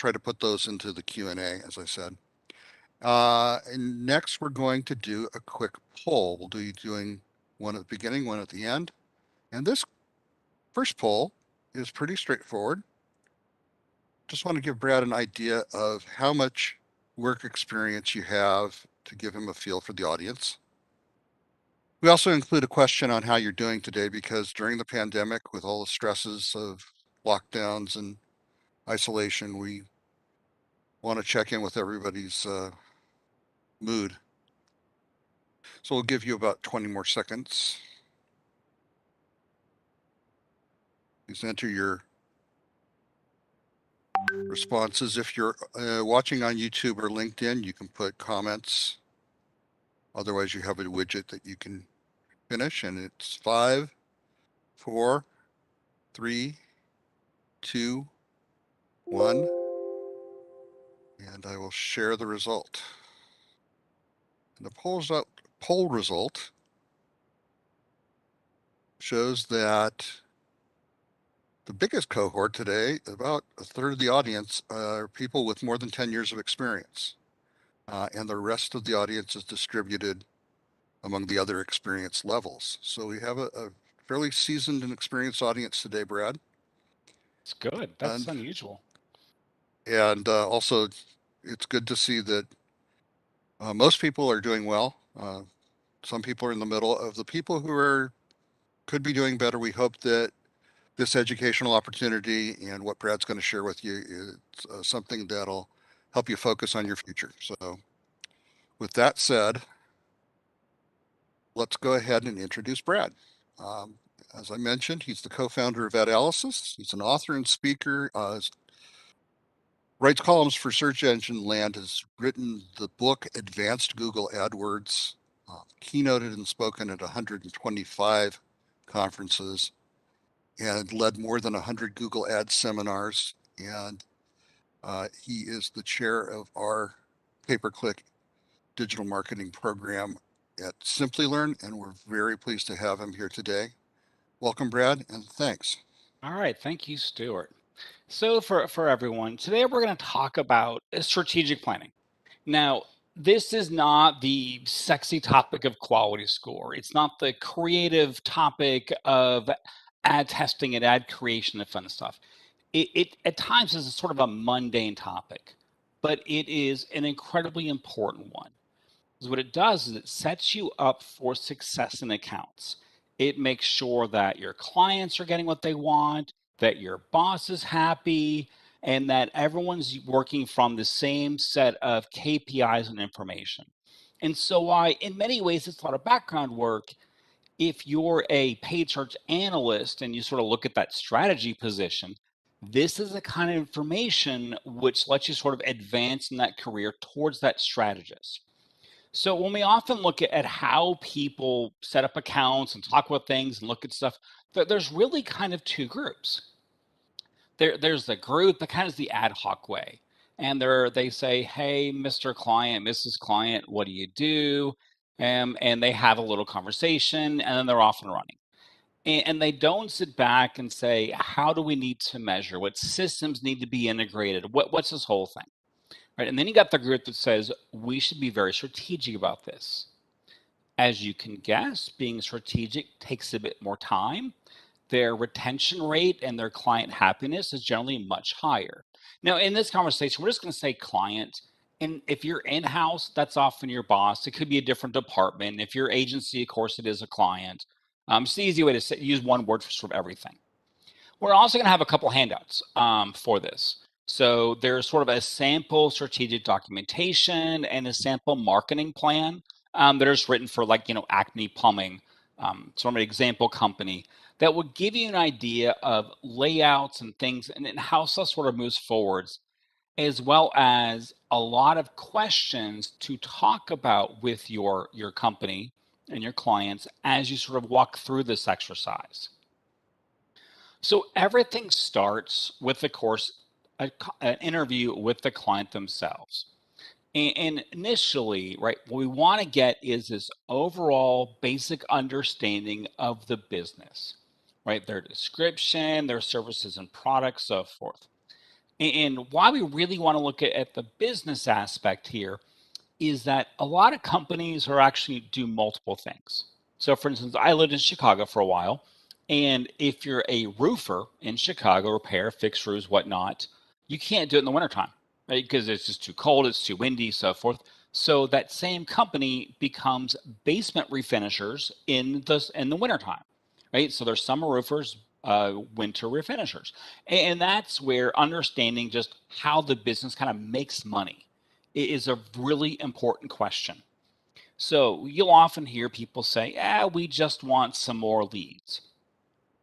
try to put those into the Q&A, as I said. And next, we're going to do a quick poll. We'll be doing one at the beginning, one at the end. And this first poll is pretty straightforward. Just want to give Brad an idea of how much work experience you have to give him a feel for the audience. We also include a question on how you're doing today, because during the pandemic, with all the stresses of lockdowns and isolation, we want to check in with everybody's mood. So we'll give you about 20 more seconds. Please enter your responses. If you're watching on YouTube or LinkedIn, you can put comments. Otherwise, you have a widget that you can finish, and it's 5, 4, 3, 2, 1. And I will share the result. And the poll result shows that the biggest cohort today, about a third of the audience, are people with more than 10 years of experience. And the rest of the audience is distributed among the other experience levels. So we have a fairly seasoned and experienced audience today, Brad. It's good. That's unusual. And also, it's good to see that most people are doing well. Some people are in the middle. Of the people who could be doing better, we hope that this educational opportunity and what Brad's going to share with you is something that'll help you focus on your future. So with that said, let's go ahead and introduce Brad. As I mentioned, he's the co-founder of AdAlysis. He's an author and speaker, writes columns for Search Engine Land, has written the book Advanced Google AdWords, keynoted and spoken at 125 conferences, and led more than 100 Google Ads seminars. And he is the chair of our pay-per-click digital marketing program at Simplilearn, and we're very pleased to have him here today. Welcome, Brad, and thanks. All right. Thank you, Stuart. So for everyone, today we're going to talk about strategic planning. Now, this is not the sexy topic of quality score. It's not the creative topic of ad testing and ad creation and fun stuff. It at times is a sort of a mundane topic, but it is an incredibly important one. Because what it does is it sets you up for success in accounts. It makes sure that your clients are getting what they want, that your boss is happy, and that everyone's working from the same set of KPIs and information. And so in many ways, it's a lot of background work. If you're a paid search analyst and you sort of look at that strategy position, this is the kind of information which lets you sort of advance in that career towards that strategist. So when we often look at how people set up accounts and talk about things and look at stuff, there's really kind of two groups. There's the group that kind of is the ad hoc way. And they say, hey, Mr. Client, Mrs. Client, what do you do? And they have a little conversation and then they're off and running. And they don't sit back and say, how do we need to measure? What systems need to be integrated? What's this whole thing? Right. And then you got the group that says we should be very strategic about this. As you can guess, being strategic takes a bit more time. Their retention rate and their client happiness is generally much higher. Now, in this conversation, we're just going to say client. And if you're in-house, that's often your boss. It could be a different department. If you're agency, of course, it is a client. It's the easy way to use one word for sort of everything. We're also going to have a couple handouts for this. So there's sort of a sample strategic documentation and a sample marketing plan that is written for Acme Plumbing, sort of an example company that will give you an idea of layouts and things and how stuff sort of moves forwards, as well as a lot of questions to talk about with your company and your clients as you sort of walk through this exercise. So everything starts with, of course, an interview with the client themselves. And initially, right, what we want to get is this overall basic understanding of the business, right? Their description, their services and products, so forth. And why we really want to look at the business aspect here is that a lot of companies are actually do multiple things. So for instance, I lived in Chicago for a while, and if you're a roofer in Chicago, repair, fix roofs, whatnot, you can't do it in the wintertime, right? Because it's just too cold, it's too windy, so forth. So that same company becomes basement refinishers in the wintertime, right? So there's summer roofers, winter refinishers. And that's where understanding just how the business kind of makes money is a really important question. So you'll often hear people say, we just want some more leads.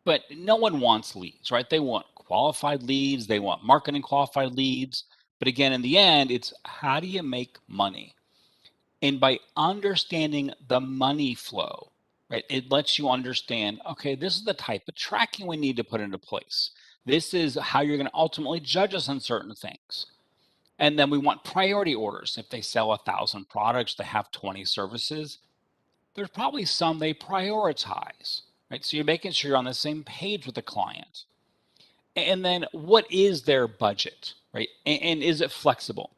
But no one wants leads, right? They want qualified leads, they want marketing qualified leads. But again, in the end, it's how do you make money? And by understanding the money flow, right, it lets you understand, okay, this is the type of tracking we need to put into place. This is how you're going to ultimately judge us on certain things. And then we want priority orders. If they sell 1,000 products, they have 20 services, there's probably some they prioritize, right? So you're making sure you're on the same page with the client. And then what is their budget, right? And is it flexible?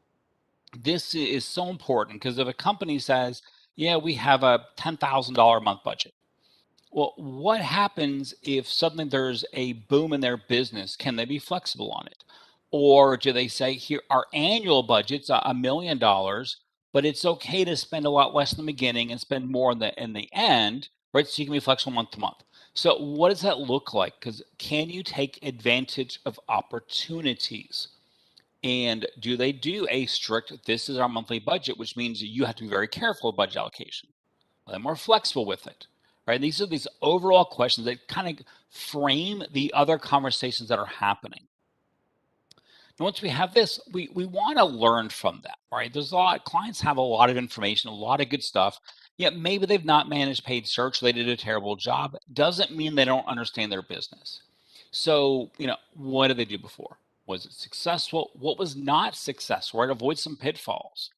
This is so important because if a company says, yeah, we have a $10,000 a month budget. Well, what happens if suddenly there's a boom in their business? Can they be flexible on it? Or do they say, here, our annual budget's $1 million, but it's okay to spend a lot less in the beginning and spend more in the end, right? So you can be flexible month to month. So what does that look like? Because can you take advantage of opportunities? And do they do a strict, this is our monthly budget, which means you have to be very careful with budget allocation? Are they more flexible with it? Right? These are these overall questions that kind of frame the other conversations that are happening. And once we have this, we want to learn from them, right? There's a lot, clients have a lot of information, a lot of good stuff. Yet maybe they've not managed paid search, they did a terrible job. Doesn't mean they don't understand their business. So, what did they do before? Was it successful? What was not successful, right? Avoid some pitfalls.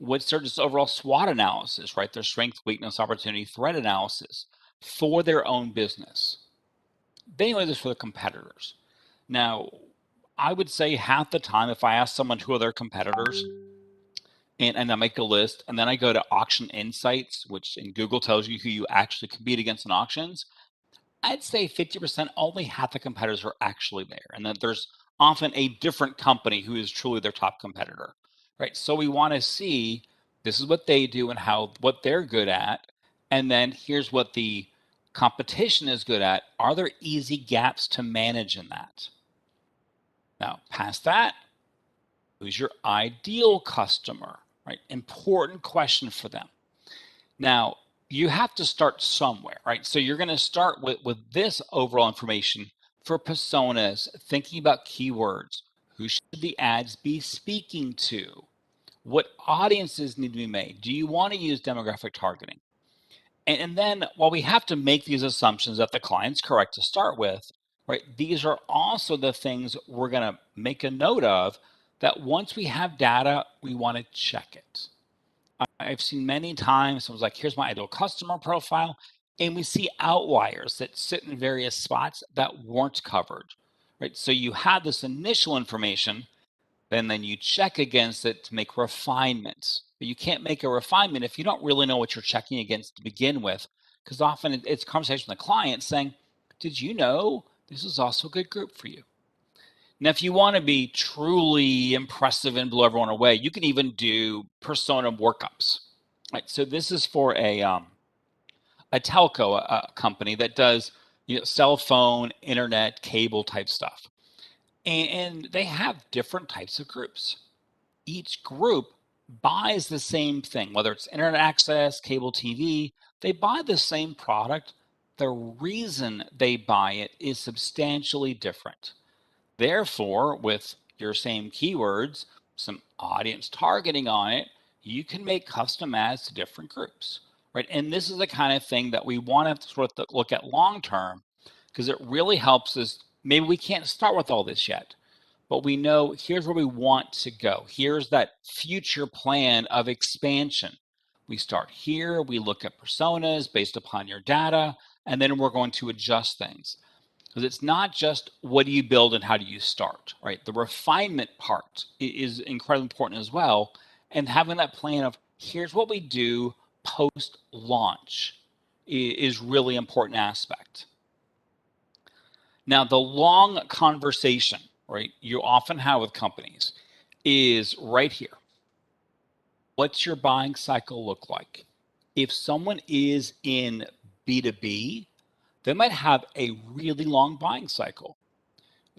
What's their just overall SWOT analysis, right? Their strength, weakness, opportunity, threat analysis for their own business. They know this for the competitors. Now, I would say half the time, if I ask someone who are their competitors, and I make a list, and then I go to Auction Insights, which in Google tells you who you actually compete against in auctions, I'd say 50%, only half the competitors are actually there, and that there's often a different company who is truly their top competitor, right? So we want to see this is what they do and what they're good at, and then here's what the competition is good at. Are there easy gaps to manage in that? Now, past that, who's your ideal customer, right? Important question for them. Now, you have to start somewhere, right? So you're going to start with this overall information for personas, thinking about keywords. Who should the ads be speaking to? What audiences need to be made? Do you want to use demographic targeting? And then while we have to make these assumptions that the client's correct to start with, right, these are also the things we're going to make a note of that once we have data, we want to check it. I've seen many times someone's like, here's my ideal customer profile. And we see outliers that sit in various spots that weren't covered, right? So you have this initial information, and then you check against it to make refinements. But you can't make a refinement if you don't really know what you're checking against to begin with, because often it's a conversation with the client saying, did you know this is also a good group for you? Now, if you want to be truly impressive and blow everyone away, you can even do persona workups. Right. So this is for a telco company that does cell phone, internet, cable type stuff, and they have different types of groups. Each group buys the same thing, whether it's internet access, cable TV. They buy the same product. The reason they buy it is substantially different. Therefore, with your same keywords, some audience targeting on it, you can make custom ads to different groups, right? And this is the kind of thing that we want to sort of look at long term because it really helps us. Maybe we can't start with all this yet, but we know here's where we want to go. Here's that future plan of expansion. We start here, we look at personas based upon your data, and then we're going to adjust things. Because it's not just what do you build and how do you start, right? The refinement part is incredibly important as well. And having that plan of here's what we do post launch is really important aspect. Now, the long conversation, right, you often have with companies is right here. What's your buying cycle look like? If someone is in B2B, they might have a really long buying cycle.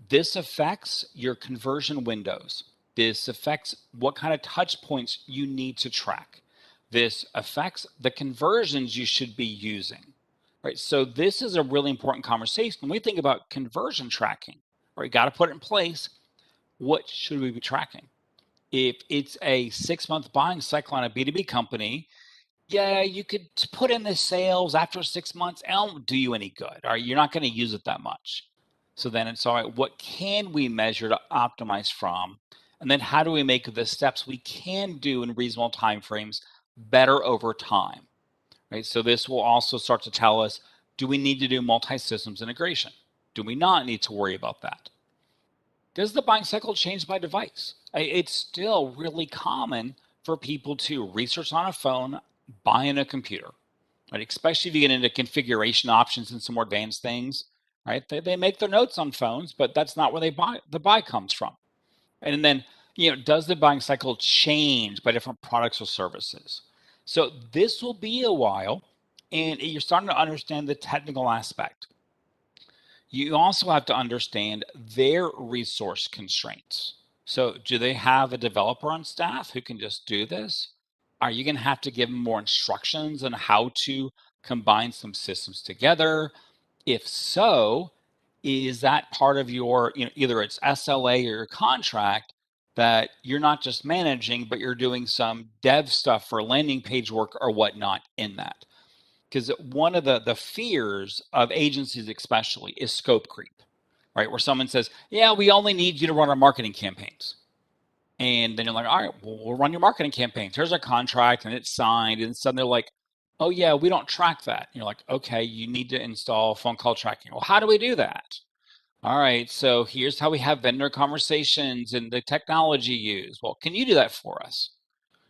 This affects your conversion windows. This affects what kind of touch points you need to track. This affects the conversions you should be using, right? So this is a really important conversation. When we think about conversion tracking, right, got to put it in place. What should we be tracking? If it's a 6-month buying cycle on a B2B company, yeah, you could put in the sales after 6 months. It won't do you any good. All right, you're not going to use it that much. So then it's all right. What can we measure to optimize from? And then how do we make the steps we can do in reasonable timeframes better over time? Right. So this will also start to tell us: do we need to do multi-systems integration? Do we not need to worry about that? Does the buying cycle change by device? It's still really common for people to research on a phone, buy in a computer, right? Especially if you get into configuration options and some more advanced things, right? They make their notes on phones, but that's not where the buy comes from. And then, does the buying cycle change by different products or services? So this will be a while, and you're starting to understand the technical aspect. You also have to understand their resource constraints. So, do they have a developer on staff who can just do this? Are you going to have to give them more instructions on how to combine some systems together? If so, is that part of your, either it's SLA or your contract that you're not just managing, but you're doing some dev stuff for landing page work or whatnot in that? Because one of the fears of agencies especially is scope creep, right? Where someone says, yeah, we only need you to run our marketing campaigns. And then you're like, all right, well, we'll run your marketing campaigns. Here's a contract and it's signed. And suddenly they're like, oh yeah, we don't track that. And you're like, okay, you need to install phone call tracking. Well, how do we do that? All right, so here's how we have vendor conversations and the technology used. Well, can you do that for us?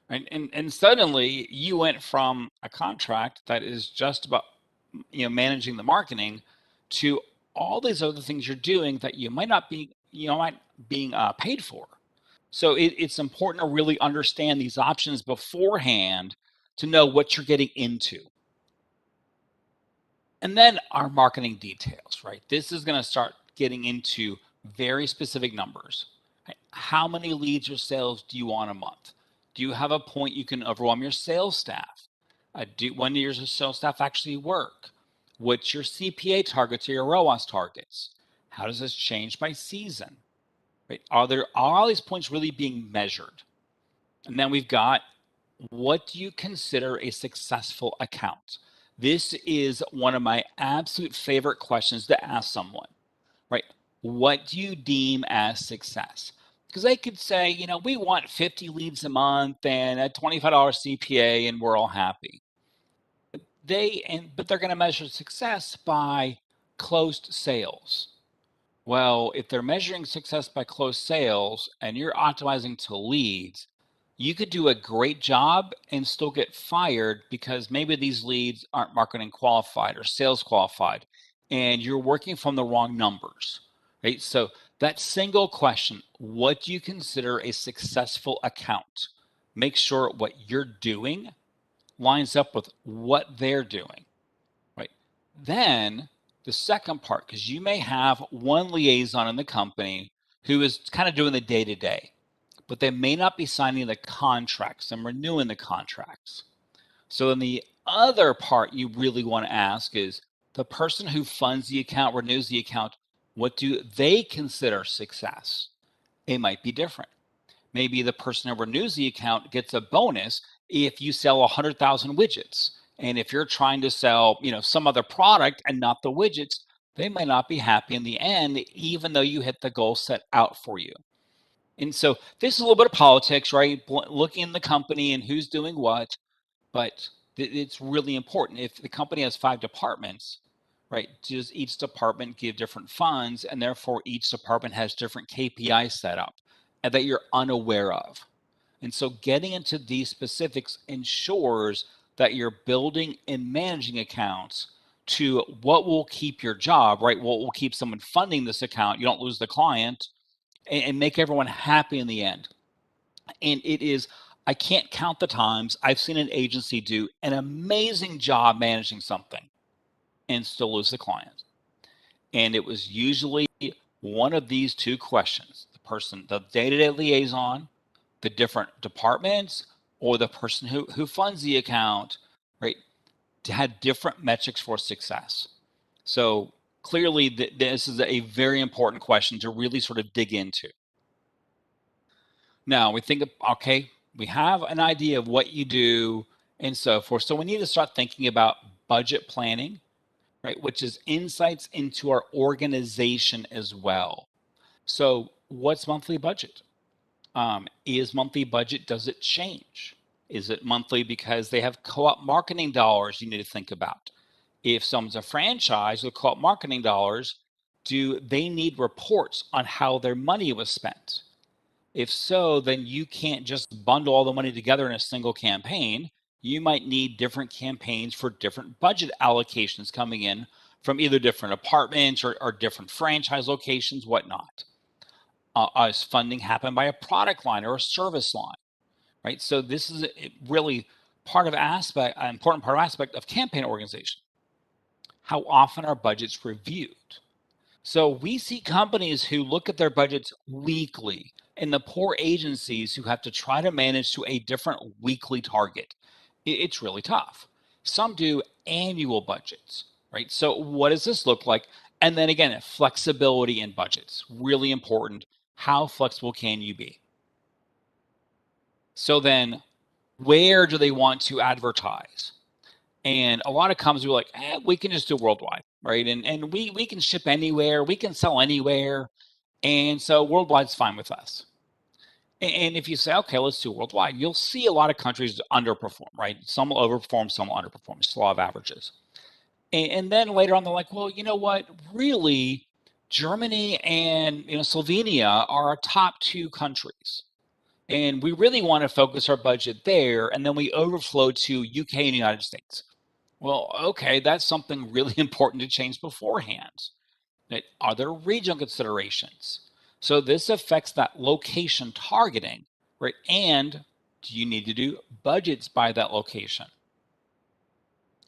And suddenly you went from a contract that is just about managing the marketing to all these other things you're doing that you might not be might being paid for. So it's important to really understand these options beforehand to know what you're getting into. And then our marketing details, right? This is going to start getting into very specific numbers. Right? How many leads or sales do you want a month? Do you have a point you can overwhelm your sales staff? When do your sales staff actually work? What's your CPA targets or your ROAS targets? How does this change by season? Right? Are all these points really being measured? And then we've got, what do you consider a successful account? This is one of my absolute favorite questions to ask someone, right? What do you deem as success? Because they could say, we want 50 leads a month and a $25 CPA and we're all happy. But they're going to measure success by closed sales. Well, if they're measuring success by closed sales and you're optimizing to leads, you could do a great job and still get fired because maybe these leads aren't marketing qualified or sales qualified, and you're working from the wrong numbers, right? So that single question, what do you consider a successful account? Make sure what you're doing lines up with what they're doing, right? Then the second part, because you may have one liaison in the company who is kind of doing the day to day, but they may not be signing the contracts and renewing the contracts. So then the other part you really want to ask is the person who funds the account, renews the account, what do they consider success? It might be different. Maybe the person who renews the account gets a bonus if you sell 100,000 widgets. And if you're trying to sell, some other product and not the widgets, they might not be happy in the end, even though you hit the goal set out for you. And so this is a little bit of politics, right? Looking in the company and who's doing what, but it's really important. If the company has 5 departments, right? Does each department give different funds, and therefore each department has different KPIs set up and that you're unaware of? And so getting into these specifics ensures that you're building and managing accounts to what will keep your job, right? What will keep someone funding this account, you don't lose the client, and make everyone happy in the end. And it is, I can't count the times I've seen an agency do an amazing job managing something and still lose the client. And it was usually one of these two questions: the day-to-day liaison, the different departments, or the person who funds the account, right, had different metrics for success. So clearly, this is a very important question to really sort of dig into. Now we think, okay, we have an idea of what you do and so forth. So we need to start thinking about budget planning, right, which is insights into our organization as well. So what's monthly budget? Is monthly budget, does it change? Is it monthly because they have co-op marketing dollars you need to think about? If someone's a franchise with co-op marketing dollars, do they need reports on how their money was spent? If so, then you can't just bundle all the money together in a single campaign. You might need different campaigns for different budget allocations coming in from either different apartments or different franchise locations, whatnot. Is funding happen by a product line or a service line, right? So this is really an important part of aspect of campaign organization. How often are budgets reviewed? So we see companies who look at their budgets weekly, and the poor agencies who have to try to manage to a different weekly target. It's really tough. Some do annual budgets, right? So what does this look like? And then again, flexibility in budgets, really important. How flexible can you be? So then where do they want to advertise? And a lot of companies are like, we can just do worldwide, right? And we can ship anywhere, we can sell anywhere. And so worldwide's fine with us. And if you say, okay, let's do worldwide, you'll see a lot of countries underperform, right? Some will overperform, some will underperform. It's a law of averages. And then later on, they're like, well, you know what? Really, Germany and Slovenia are our top two countries. And we really want to focus our budget there. And then we overflow to UK and United States. Well, okay, that's something really important to change beforehand. Are there regional considerations? So this affects that location targeting, right? And do you need to do budgets by that location?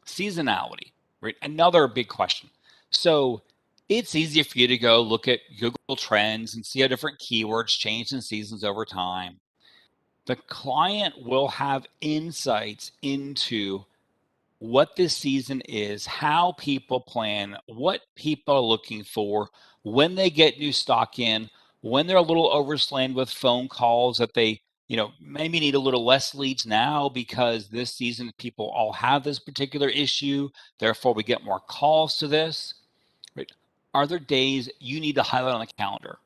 Seasonality, right? Another big question. So it's easy for you to go look at Google Trends and see how different keywords change in seasons over time. The client will have insights into what this season is, how people plan, what people are looking for, when they get new stock in, when they're a little overslammed with phone calls that they, maybe need a little less leads now because this season people all have this particular issue. Therefore, we get more calls to this. Right? Are there days you need to highlight on the calendar?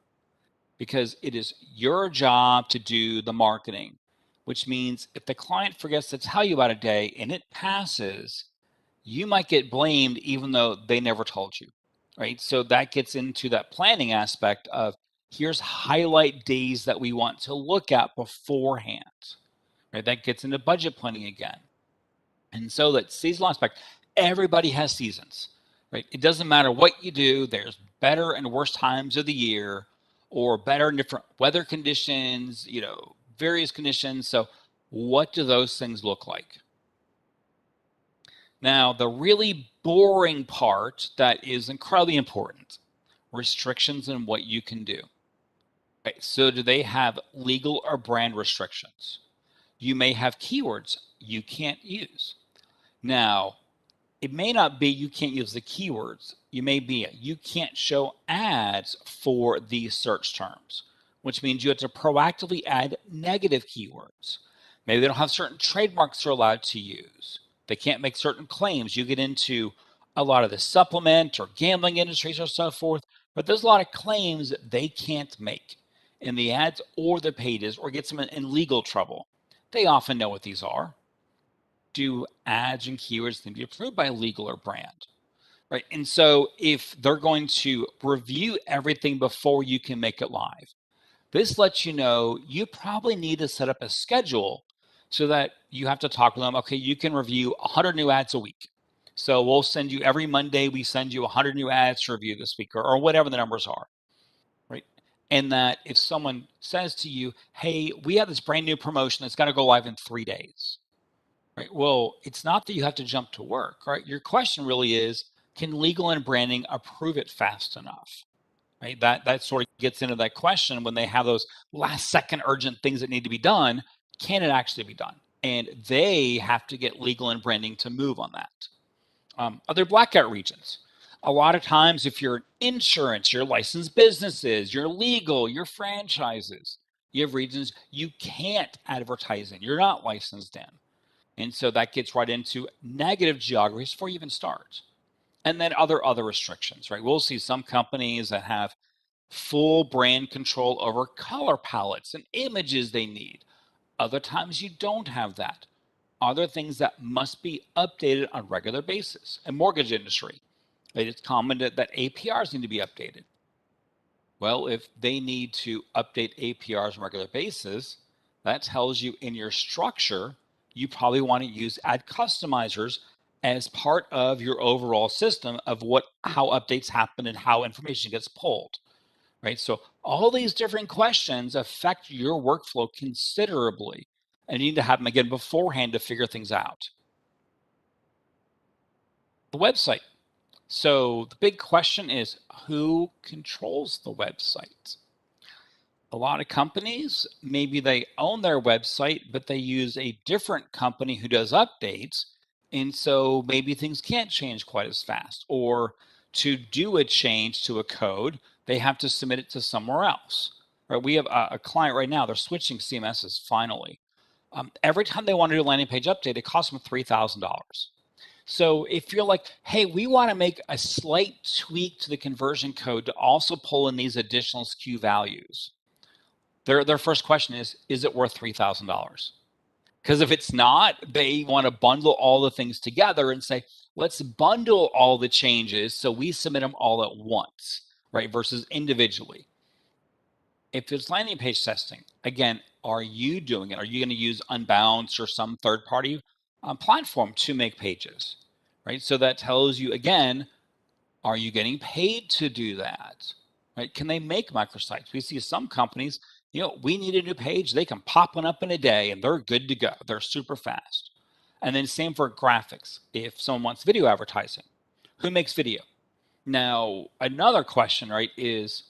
Because it is your job to do the marketing, which means if the client forgets to tell you about a day and it passes, you might get blamed even though they never told you, right? So that gets into that planning aspect of here's highlight days that we want to look at beforehand, right? That gets into budget planning again. And so that seasonal aspect, everybody has seasons, right? It doesn't matter what you do, there's better and worse times of the year or better and different weather conditions, various conditions. So what do those things look like? Now, the really boring part that is incredibly important, restrictions on what you can do. Right? So do they have legal or brand restrictions? You may have keywords you can't use. Now, it may not be you can't use the keywords. You may be you can't show ads for these search terms, which means you have to proactively add negative keywords. Maybe they don't have certain trademarks they're allowed to use. They can't make certain claims. You get into a lot of the supplement or gambling industries or so forth, but there's a lot of claims that they can't make in the ads or the pages or gets them in legal trouble. They often know what these are. Do ads and keywords need to be approved by legal or brand? right? And so if they're going to review everything before you can make it live, this lets you know you probably need to set up a schedule so that you have to talk to them. Okay, you can review 100 new ads a week. So we'll send you every Monday, we send you 100 new ads to review this week, or whatever the numbers are, right? And that if someone says to you, hey, we have this brand new promotion that's got to go live in 3 days, right? Well, it's not that you have to jump to work, right? Your question really is, can legal and branding approve it fast enough? Right? That sort of gets into that question when they have those last second urgent things that need to be done. Can it actually be done? And they have to get legal and branding to move on that. Other blackout regions. A lot of times, if you're insurance, you're licensed businesses, you're legal, you're franchises, you have regions you can't advertise in, you're not licensed in. And so that gets right into negative geographies before you even start. And then other restrictions, right? We'll see some companies that have full brand control over color palettes and images they need. Other times you don't have that. Other things that must be updated on a regular basis. And mortgage industry, it's common that APRs need to be updated. Well, if they need to update APRs on a regular basis, that tells you in your structure, you probably want to use ad customizers as part of your overall system of how updates happen and how information gets pulled, right? So all these different questions affect your workflow considerably, and you need to have them again beforehand to figure things out. The website. So the big question is, who controls the website? A lot of companies, maybe they own their website, but they use a different company who does updates. And so maybe things can't change quite as fast. Or to do a change to a code, they have to submit it to somewhere else. Right? We have a client right now, they're switching CMSs finally. Every time they want to do a landing page update, it costs them $3,000. So if you're like, hey, we want to make a slight tweak to the conversion code to also pull in these additional SKU values, their first question is it worth $3,000? Because if it's not, they want to bundle all the things together and say, let's bundle all the changes so we submit them all at once, right? Versus individually. If it's landing page testing, again, are you doing it? Are you going to use Unbounce or some third-party platform to make pages, right? So that tells you, again, are you getting paid to do that? Right? Can they make microsites? We see some companies, we need a new page. They can pop one up in a day and they're good to go. They're super fast. And then same for graphics. If someone wants video advertising, who makes video? Now, another question, right, is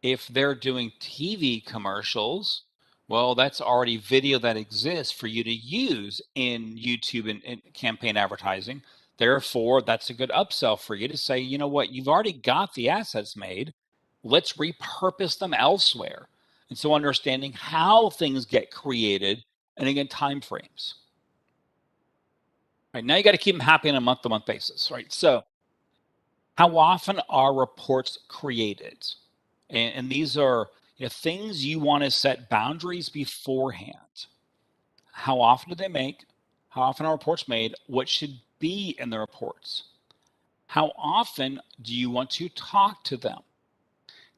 if they're doing TV commercials, well, that's already video that exists for you to use in YouTube and campaign advertising. Therefore, that's a good upsell for you to say, you know what, you've already got the assets made. Let's repurpose them elsewhere. And so understanding how things get created and again, timeframes. Right now, you got to keep them happy on a month-to-month basis, right? So how often are reports created? And these are things you want to set boundaries beforehand. How often do they make? How often are reports made? What should be in the reports? How often do you want to talk to them?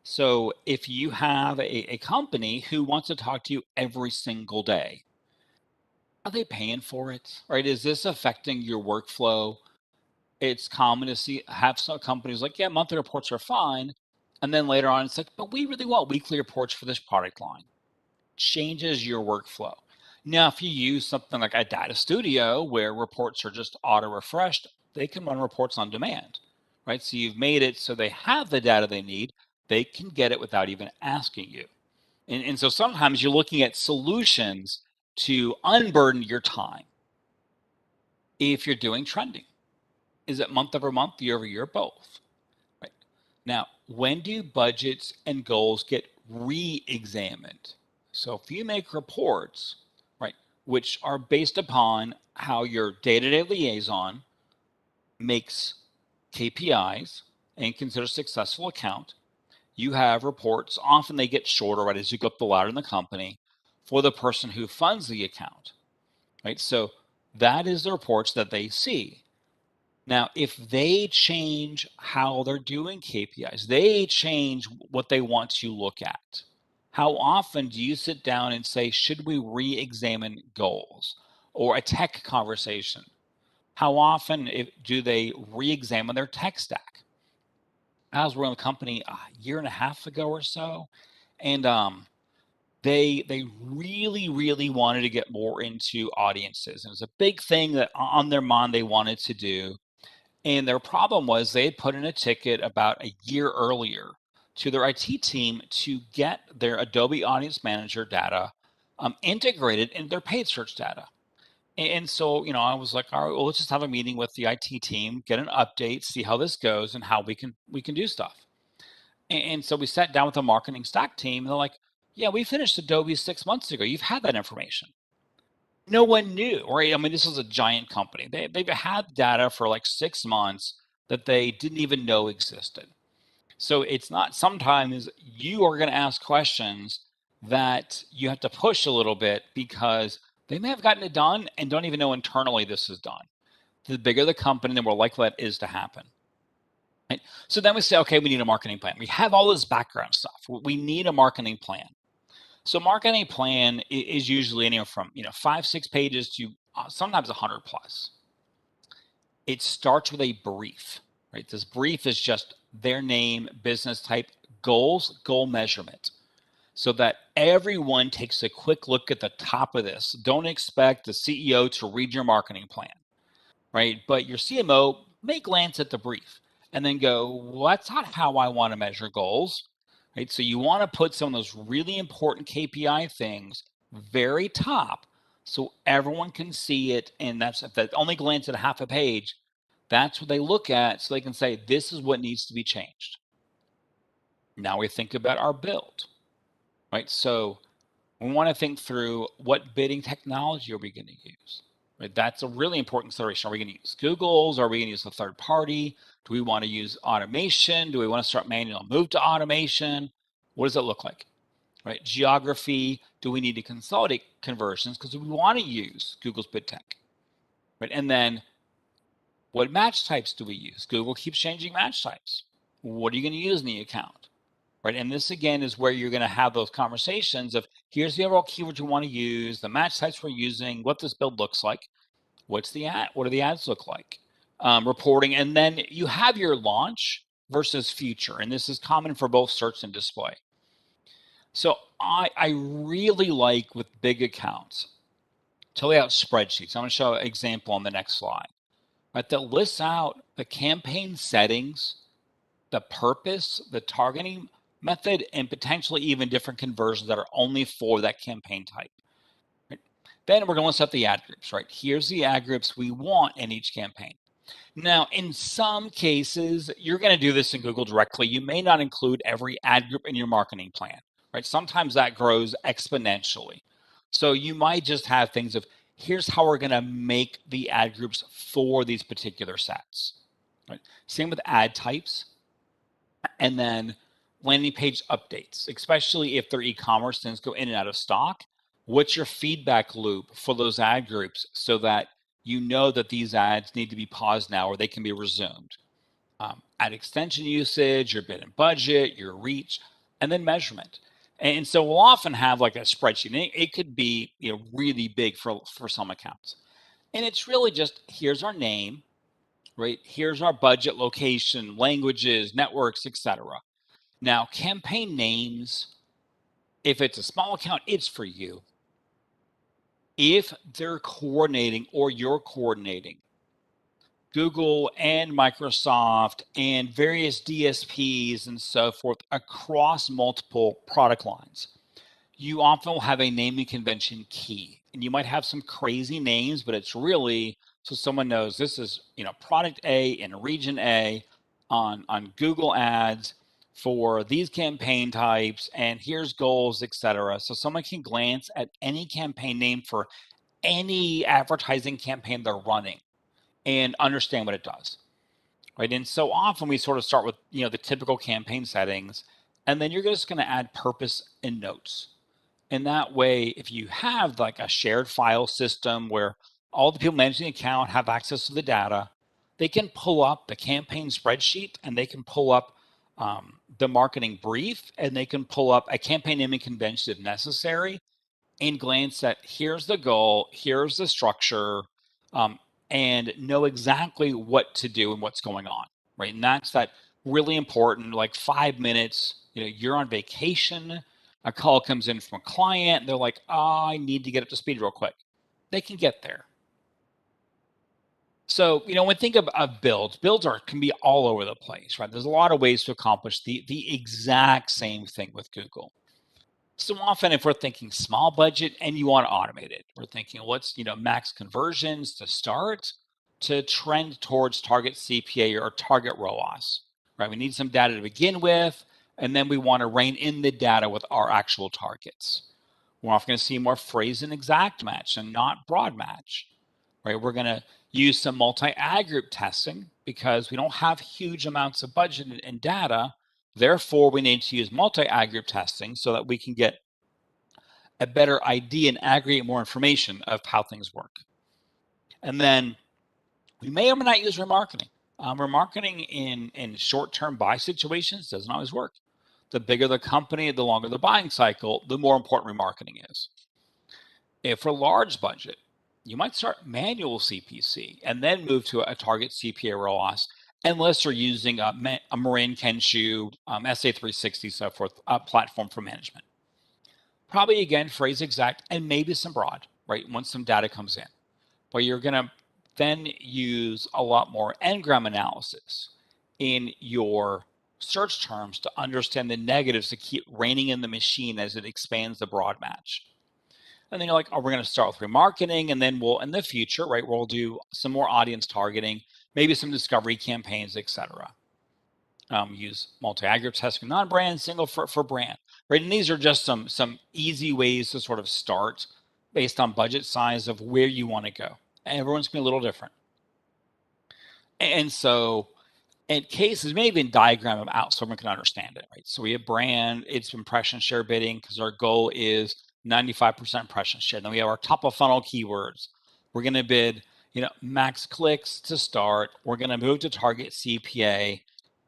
So if you have a company who wants to talk to you every single day, are they paying for it? Right? Is this affecting your workflow? It's common to have some companies like, yeah, monthly reports are fine. And then later on, it's like, but we really want weekly reports for this product line. Changes your workflow. Now, if you use something like a data studio where reports are just auto refreshed, they can run reports on demand, right? So you've made it so they have the data they need. They can get it without even asking you. And so sometimes you're looking at solutions to unburden your time. If you're doing trending, is it month over month, year over year, both? Right. Now, when do budgets and goals get re-examined? So if you make reports, right, which are based upon how your day-to-day liaison makes KPIs and considers successful account, you have reports. Often they get shorter, right, as you go up the ladder in the company for the person who funds the account, right? So that is the reports that they see. Now, if they change how they're doing KPIs, they change what they want to look at. How often do you sit down and say, should we re-examine goals or a tech conversation? How often do they re-examine their tech stack? I was running a company a year and a half ago or so, and they really wanted to get more into audiences, and it was a big thing that on their mind they wanted to do. And their problem was they had put in a ticket about a year earlier to their IT team to get their Adobe Audience Manager data integrated into their paid search data. And so, I was like, all right, well, let's just have a meeting with the IT team, get an update, see how this goes, and how we can do stuff. And so we sat down with the marketing stack team, and they're like, yeah, we finished Adobe 6 months ago. You've had that information. No one knew, right? I mean, this is a giant company. They've had data for like 6 months that they didn't even know existed. So it's not, sometimes you are going to ask questions that you have to push a little bit because they may have gotten it done and don't even know internally this is done. The bigger the company, the more likely that is to happen. Right? So then we say, okay, we need a marketing plan. We have all this background stuff. We need a marketing plan. So marketing plan is usually anywhere from 5-6 pages to sometimes 100 plus. It starts with a brief, right? This brief is just their name, business type, goals, goal measurement, so that everyone takes a quick look at the top of this. Don't expect the CEO to read your marketing plan, right? But your CMO may glance at the brief and then go, well, that's not how I want to measure goals, right? So you want to put some of those really important KPI things very top so everyone can see it. And that's, if they only glance at half a page, that's what they look at so they can say, this is what needs to be changed. Now we think about our build, right? So we want to think through what bidding technology are we going to use? Right? That's a really important consideration. Are we going to use Google's? Are we going to use a third party? Do we want to use automation? Do we want to start manual move to automation? What does it look like? Right? Geography. Do we need to consolidate conversions because we want to use Google's bid tech? Right? And then what match types do we use? Google keeps changing match types. What are you going to use in the account? Right. And this again is where you're going to have those conversations of here's the overall keywords you want to use, the match types we're using, what this build looks like, what's the ad, what do the ads look like, reporting, and then you have your launch versus future, and this is common for both search and display. So I really like with big accounts to lay out spreadsheets. I'm going to show an example on the next slide. Right, that lists out the campaign settings, the purpose, the targeting method, and potentially even different conversions that are only for that campaign type. Right? Then we're going to list out the ad groups, right? Here's the ad groups we want in each campaign. Now, in some cases, you're going to do this in Google directly. You may not include every ad group in your marketing plan, right? Sometimes that grows exponentially. So you might just have things of, here's how we're going to make the ad groups for these particular sets. Right? Same with ad types. And then landing page updates, especially if they're e-commerce, things go in and out of stock. What's your feedback loop for those ad groups so that you know that these ads need to be paused now or they can be resumed? Ad extension usage, your bid and budget, your reach, and then measurement. And so we'll often have like a spreadsheet. It could be really big for some accounts. And it's really just here's our name, right? Here's our budget, location, languages, networks, etc. Now, campaign names, if it's a small account, it's for you. If they're coordinating or you're coordinating, Google and Microsoft and various DSPs and so forth across multiple product lines, you often will have a naming convention key. And you might have some crazy names, but it's really so someone knows this is product A in region A on Google Ads for these campaign types, and here's goals, etc. So someone can glance at any campaign name for any advertising campaign they're running and understand what it does. Right. And so often we sort of start with the typical campaign settings, and then you're just going to add purpose and notes. And that way, if you have like a shared file system where all the people managing the account have access to the data, they can pull up the campaign spreadsheet, and they can pull up the marketing brief, and they can pull up a campaign naming convention if necessary, and glance at here's the goal, here's the structure, and know exactly what to do and what's going on, right? And that's that really important, like 5 minutes, you're on vacation, a call comes in from a client, and they're like, oh, I need to get up to speed real quick. They can get there. So, when we think of builds can be all over the place, right? There's a lot of ways to accomplish the exact same thing with Google. So often, if we're thinking small budget and you want to automate it, we're thinking what's max conversions to start to trend towards target CPA or target ROAS, right? We need some data to begin with, and then we want to rein in the data with our actual targets. We're often going to see more phrase and exact match and not broad match, right? We're going to use some multi-ad group testing because we don't have huge amounts of budget and data. Therefore, we need to use multi-ad group testing so that we can get a better idea and aggregate more information of how things work. And then we may or may not use remarketing. Remarketing in short-term buy situations doesn't always work. The bigger the company, the longer the buying cycle, the more important remarketing is. If for large budget, you might start manual CPC and then move to a target CPA ROAS, unless you're using a Marin Kenshu, SA360, so forth, a platform for management. Probably again, phrase exact and maybe some broad, right? Once some data comes in. But you're going to then use a lot more n-gram analysis in your search terms to understand the negatives to keep reining in the machine as it expands the broad match. And then you're like, oh, we're going to start with remarketing, and then we'll, in the future, right, we'll do some more audience targeting, maybe some discovery campaigns, etc. Use multi-ad testing, non-brand, single for brand, right? And these are just some easy ways to sort of start based on budget size of where you want to go. And everyone's going to be a little different. And so in cases, maybe even diagram them out so everyone can understand it, right? So we have brand, it's impression share bidding because our goal is 95% impression share. Then we have our top of funnel keywords. We're going to bid, max clicks to start. We're going to move to target CPA,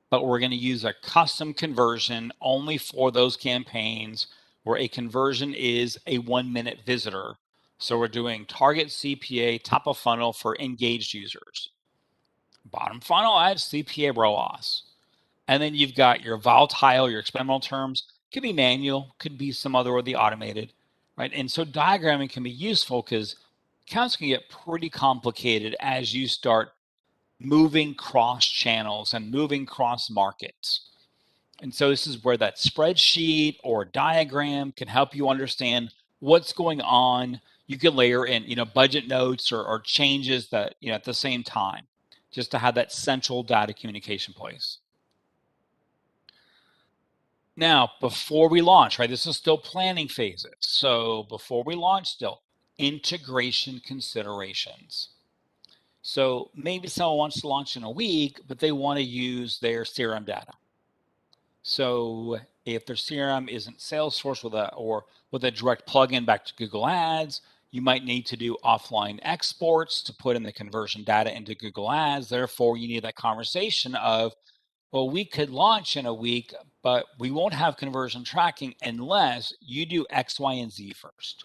but we're going to use a custom conversion only for those campaigns where a conversion is a 1-minute visitor. So we're doing target CPA, top of funnel for engaged users. Bottom funnel adds CPA ROAS. And then you've got your volatile, your experimental terms. Could be manual, could be some other or the automated, right? And so diagramming can be useful because counts can get pretty complicated as you start moving cross channels and moving cross markets. And so this is where that spreadsheet or diagram can help you understand what's going on. You can layer in, budget notes or changes that, at the same time, just to have that central data communication place. Now, before we launch, right, this is still planning phases. So before we launch still, integration considerations. So maybe someone wants to launch in a week, but they want to use their CRM data. So if their CRM isn't Salesforce with a direct plugin back to Google Ads, you might need to do offline exports to put in the conversion data into Google Ads. Therefore, you need that conversation of, well, we could launch in a week, but we won't have conversion tracking unless you do X, Y, and Z first.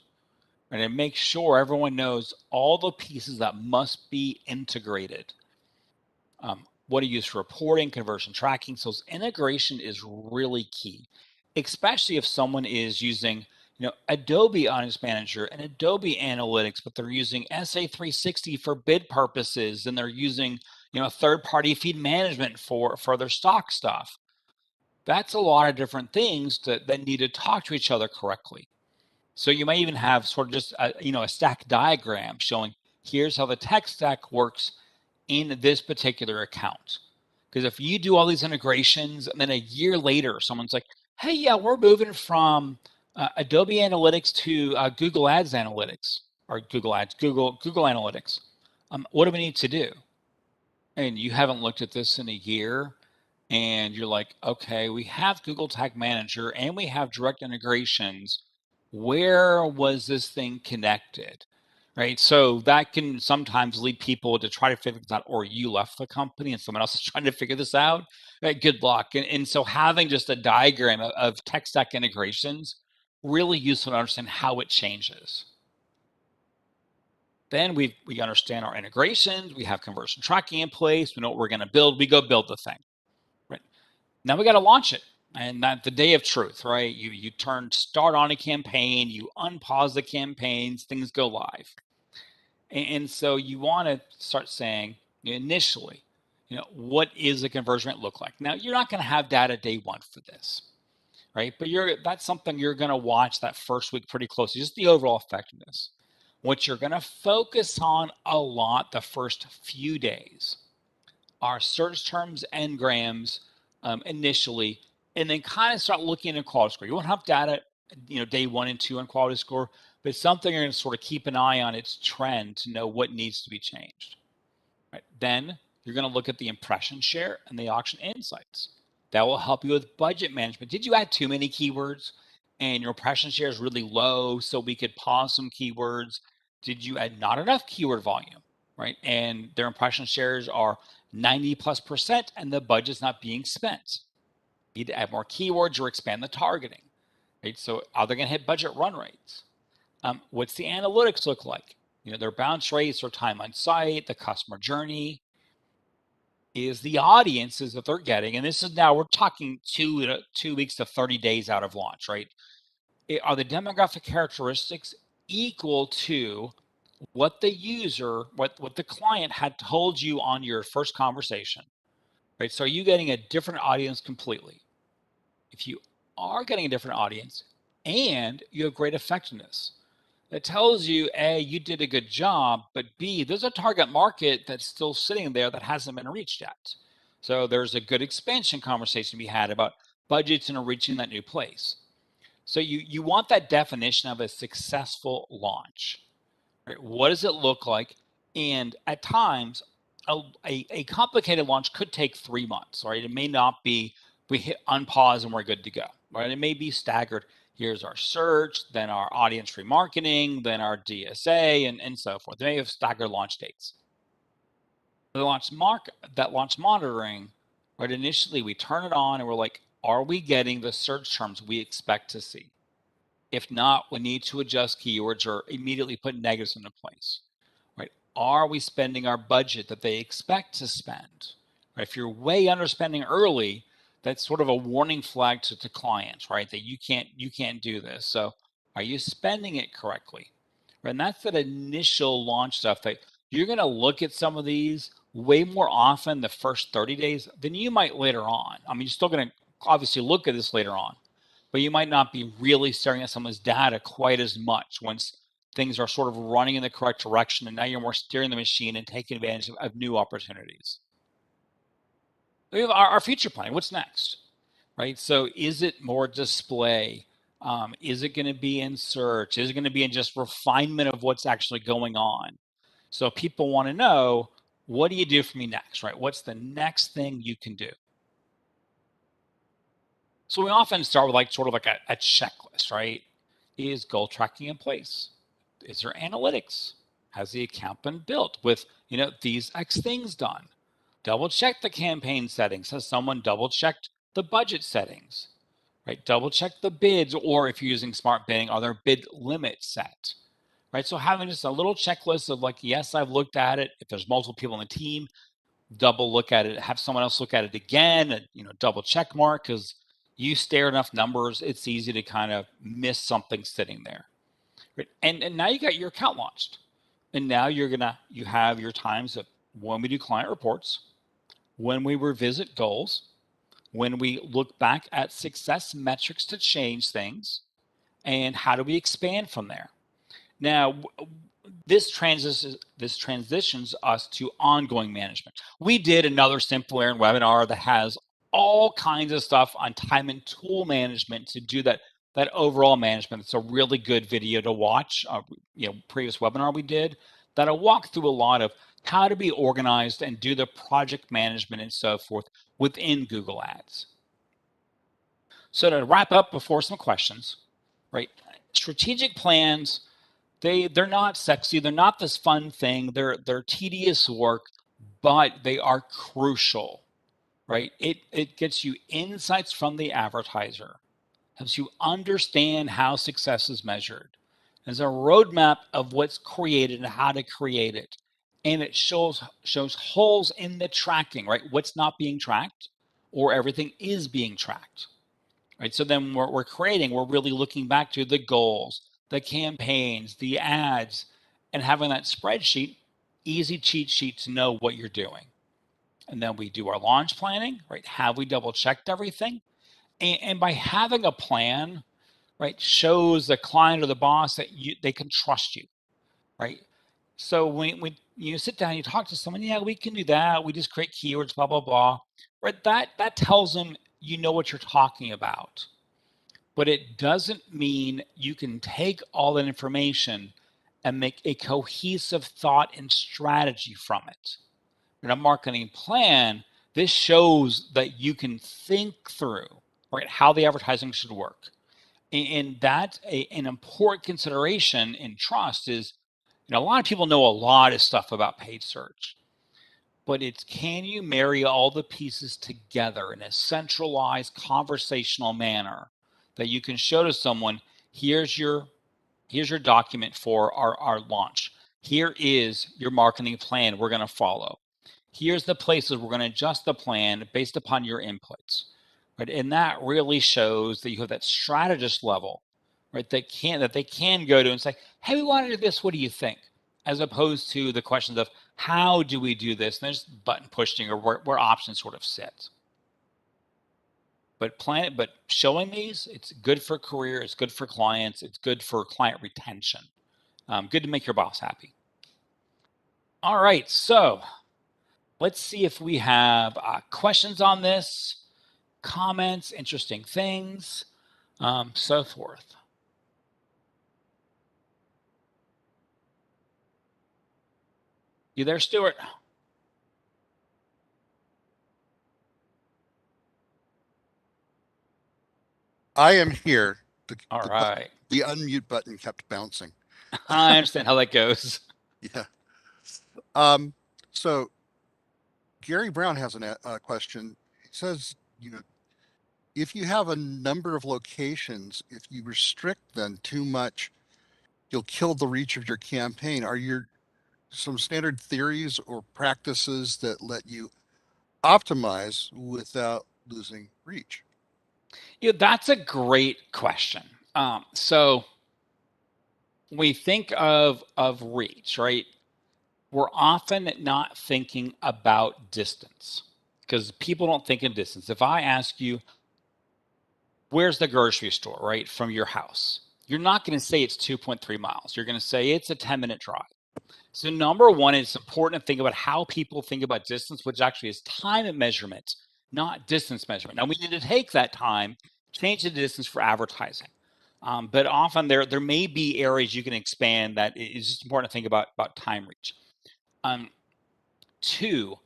And make sure everyone knows all the pieces that must be integrated. What to use for reporting, conversion tracking. So integration is really key, especially if someone is using Adobe Audience Manager and Adobe Analytics, but they're using SA360 for bid purposes, and they're using third-party feed management for their stock stuff. That's a lot of different things that need to talk to each other correctly. So you might even have sort of just a stack diagram showing here's how the tech stack works in this particular account. Because if you do all these integrations and then a year later, someone's like, hey, yeah, we're moving from Adobe Analytics to Google Ads Analytics or Google Analytics. What do we need to do? And you haven't looked at this in a year. And you're like, okay, we have Google Tag Manager and we have direct integrations. Where was this thing connected? right? So that can sometimes lead people to try to figure this out, or you left the company and someone else is trying to figure this out. Right? Good luck. And so having just a diagram of tech stack integrations, really useful to understand how it changes. Then we understand our integrations, we have conversion tracking in place, we know what we're going to build, we go build the thing. Right? Now we got to launch it. And that the day of truth, right? You turn start on a campaign, you unpause the campaigns, things go live. And so you want to start saying initially, what is a conversion rate look like? Now you're not going to have data day one for this, right? But that's something you're going to watch that first week pretty closely, just the overall effectiveness. What you're going to focus on a lot the first few days are search terms and grams initially, and then kind of start looking at quality score. You won't have data, day 1 and 2 on quality score, but it's something you're going to sort of keep an eye on its trend to know what needs to be changed. Right? Then you're going to look at the impression share and the auction insights. That will help you with budget management. Did you add too many keywords and your impression share is really low, so we could pause some keywords? Did you add not enough keyword volume, right? And their impression shares are 90+% and the budget's not being spent. You need to add more keywords or expand the targeting, right? So are they going to hit budget run rates? What's the analytics look like? Their bounce rates or time on site, the customer journey, is the audiences that they're getting. And this is now we're talking 2 weeks to 30 days out of launch, right? Are the demographic characteristics equal to what the user, what the client had told you on your first conversation, right? So are you getting a different audience completely? If you are getting a different audience and you have great effectiveness, that tells you, A, you did a good job, but B, there's a target market that's still sitting there that hasn't been reached yet. So there's a good expansion conversation we had about budgets and reaching that new place. So you want that definition of a successful launch. Right? What does it look like? And at times, a complicated launch could take 3 months, right? It may not be we hit unpause and we're good to go, right? It may be staggered. Here's our search, then our audience remarketing, then our DSA, and so forth. They may have staggered launch dates. The launch monitoring, right? Initially, we turn it on and we're like, are we getting the search terms we expect to see? If not, we need to adjust keywords or immediately put negatives into place. Right? Are we spending our budget that they expect to spend? Right? If you're way underspending early, that's sort of a warning flag to clients, right? That you can't do this. So are you spending it correctly? Right? And that's that initial launch stuff that you're going to look at some of these way more often the first 30 days than you might later on. I mean, you're still going to obviously look at this later on, but you might not be really staring at someone's data quite as much once things are sort of running in the correct direction, and now you're more steering the machine and taking advantage of new opportunities. We have our future planning. What's next, right? So is it more display? Is it going to be in search? Is it going to be in just refinement of what's actually going on? So people want to know, what do you do for me next, right? What's the next thing you can do? So we often start with sort of like a checklist, right? Is goal tracking in place? Is there analytics? Has the account been built with, these X things done? Double check the campaign settings. Has someone double checked the budget settings, right? Double check the bids, or if you're using smart bidding, are there bid limits set, right? So having just a little checklist of yes, I've looked at it. If there's multiple people on the team, double look at it, have someone else look at it again, and double check mark, because you stare at enough numbers, it's easy to kind of miss something sitting there. Right? And now you got your account launched, and now you have your times of when we do client reports, when we revisit goals, when we look back at success metrics to change things, and how do we expand from there. Now, this transitions us to ongoing management. We did another Simplilearn webinar that has all kinds of stuff on time and tool management to do that overall management. It's a really good video to watch. Previous webinar we did that'll walk through a lot of how to be organized and do the project management and so forth within Google Ads. So to wrap up before some questions, right? Strategic plans They're not sexy. They're not this fun thing. They're tedious work, but they are crucial, right? It gets you insights from the advertiser, helps you understand how success is measured. There's a roadmap of what's created and how to create it. And it shows holes in the tracking, right? What's not being tracked, or everything is being tracked. Right. So then we're really looking back to the goals, the campaigns, the ads, and having that spreadsheet, easy cheat sheet to know what you're doing. And then we do our launch planning, right? Have we double checked everything? And by having a plan, right, shows the client or the boss that they can trust you, right? So when you sit down, you talk to someone, yeah, we can do that. We just create keywords, blah, blah, blah. Right. That tells them you know what you're talking about. But it doesn't mean you can take all that information and make a cohesive thought and strategy from it. In a marketing plan, this shows that you can think through, right, how the advertising should work. And that's an important consideration in trust is, a lot of people know a lot of stuff about paid search, but it's, can you marry all the pieces together in a centralized conversational manner that you can show to someone, here's your document for our launch. Here is your marketing plan we're going to follow. Here's the places we're going to adjust the plan based upon your inputs. Right? And that really shows that you have that strategist level, right? That they can go to and say, hey, we want to do this. What do you think? As opposed to the questions of how do we do this? And there's button pushing or where options sort of sit. But showing these, it's good for career, it's good for clients, it's good for client retention. Good to make your boss happy. All right, so let's see if we have questions on this, comments, interesting things, so forth. You there, Stuart? I am here. All right. The unmute button kept bouncing. I understand how that goes. Yeah. So Gary Brown has a question. He says, if you have a number of locations, if you restrict them too much, you'll kill the reach of your campaign. Are your some standard theories or practices that let you optimize without losing reach? That's a great question. So we think of reach, right? We're often not thinking about distance because people don't think in distance. If I ask you, where's the grocery store, right, from your house? You're not going to say it's 2.3 miles. You're going to say it's a 10-minute drive. So number one, it's important to think about how people think about distance, which actually is time and measurement, not distance measurement. Now we need to take that time, change the distance for advertising. But often there may be areas you can expand that it's just important to think about time reach. Two,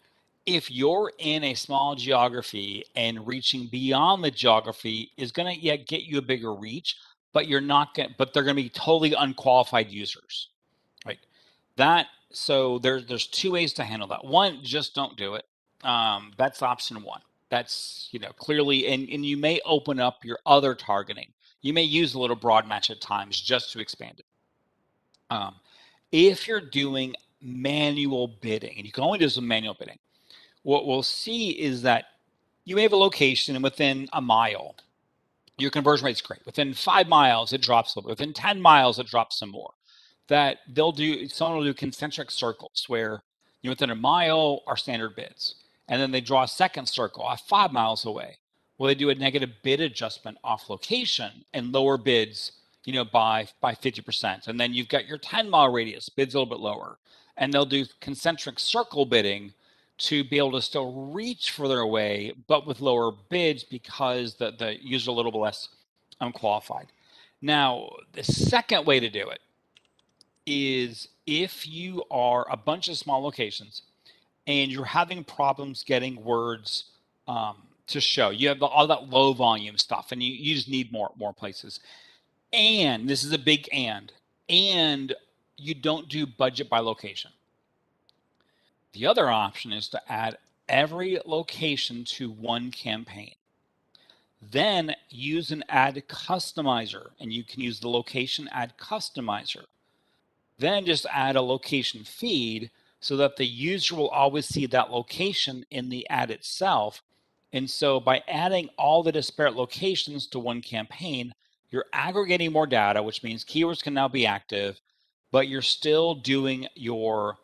if you're in a small geography and reaching beyond the geography is going to get you a bigger reach, but they're going to be totally unqualified users, right? So there's two ways to handle that. One, just don't do it. That's option one. That's, clearly, and you may open up your other targeting. You may use a little broad match at times just to expand it. If you're doing manual bidding, and you can only do some manual bidding, what we'll see is that you may have a location and within a mile, your conversion rate's great. Within 5 miles, it drops a little bit. Within 10 miles, it drops some more. That someone will do concentric circles where within a mile are standard bids. And then they draw a second circle off 5 miles away. Well, they do a negative bid adjustment off location and lower bids, by 50%. And then you've got your 10-mile radius, bids a little bit lower. And they'll do concentric circle bidding to be able to still reach further away, but with lower bids because the user a little bit less unqualified. Now, the second way to do it is if you are a bunch of small locations and you're having problems getting words to show, you have all that low volume stuff and you just need more places. And this is a big and you don't do budget by location. The other option is to add every location to one campaign. Then use an ad customizer, and you can use the location ad customizer. Then just add a location feed so that the user will always see that location in the ad itself. And so by adding all the disparate locations to one campaign, you're aggregating more data, which means keywords can now be active, but you're still doing your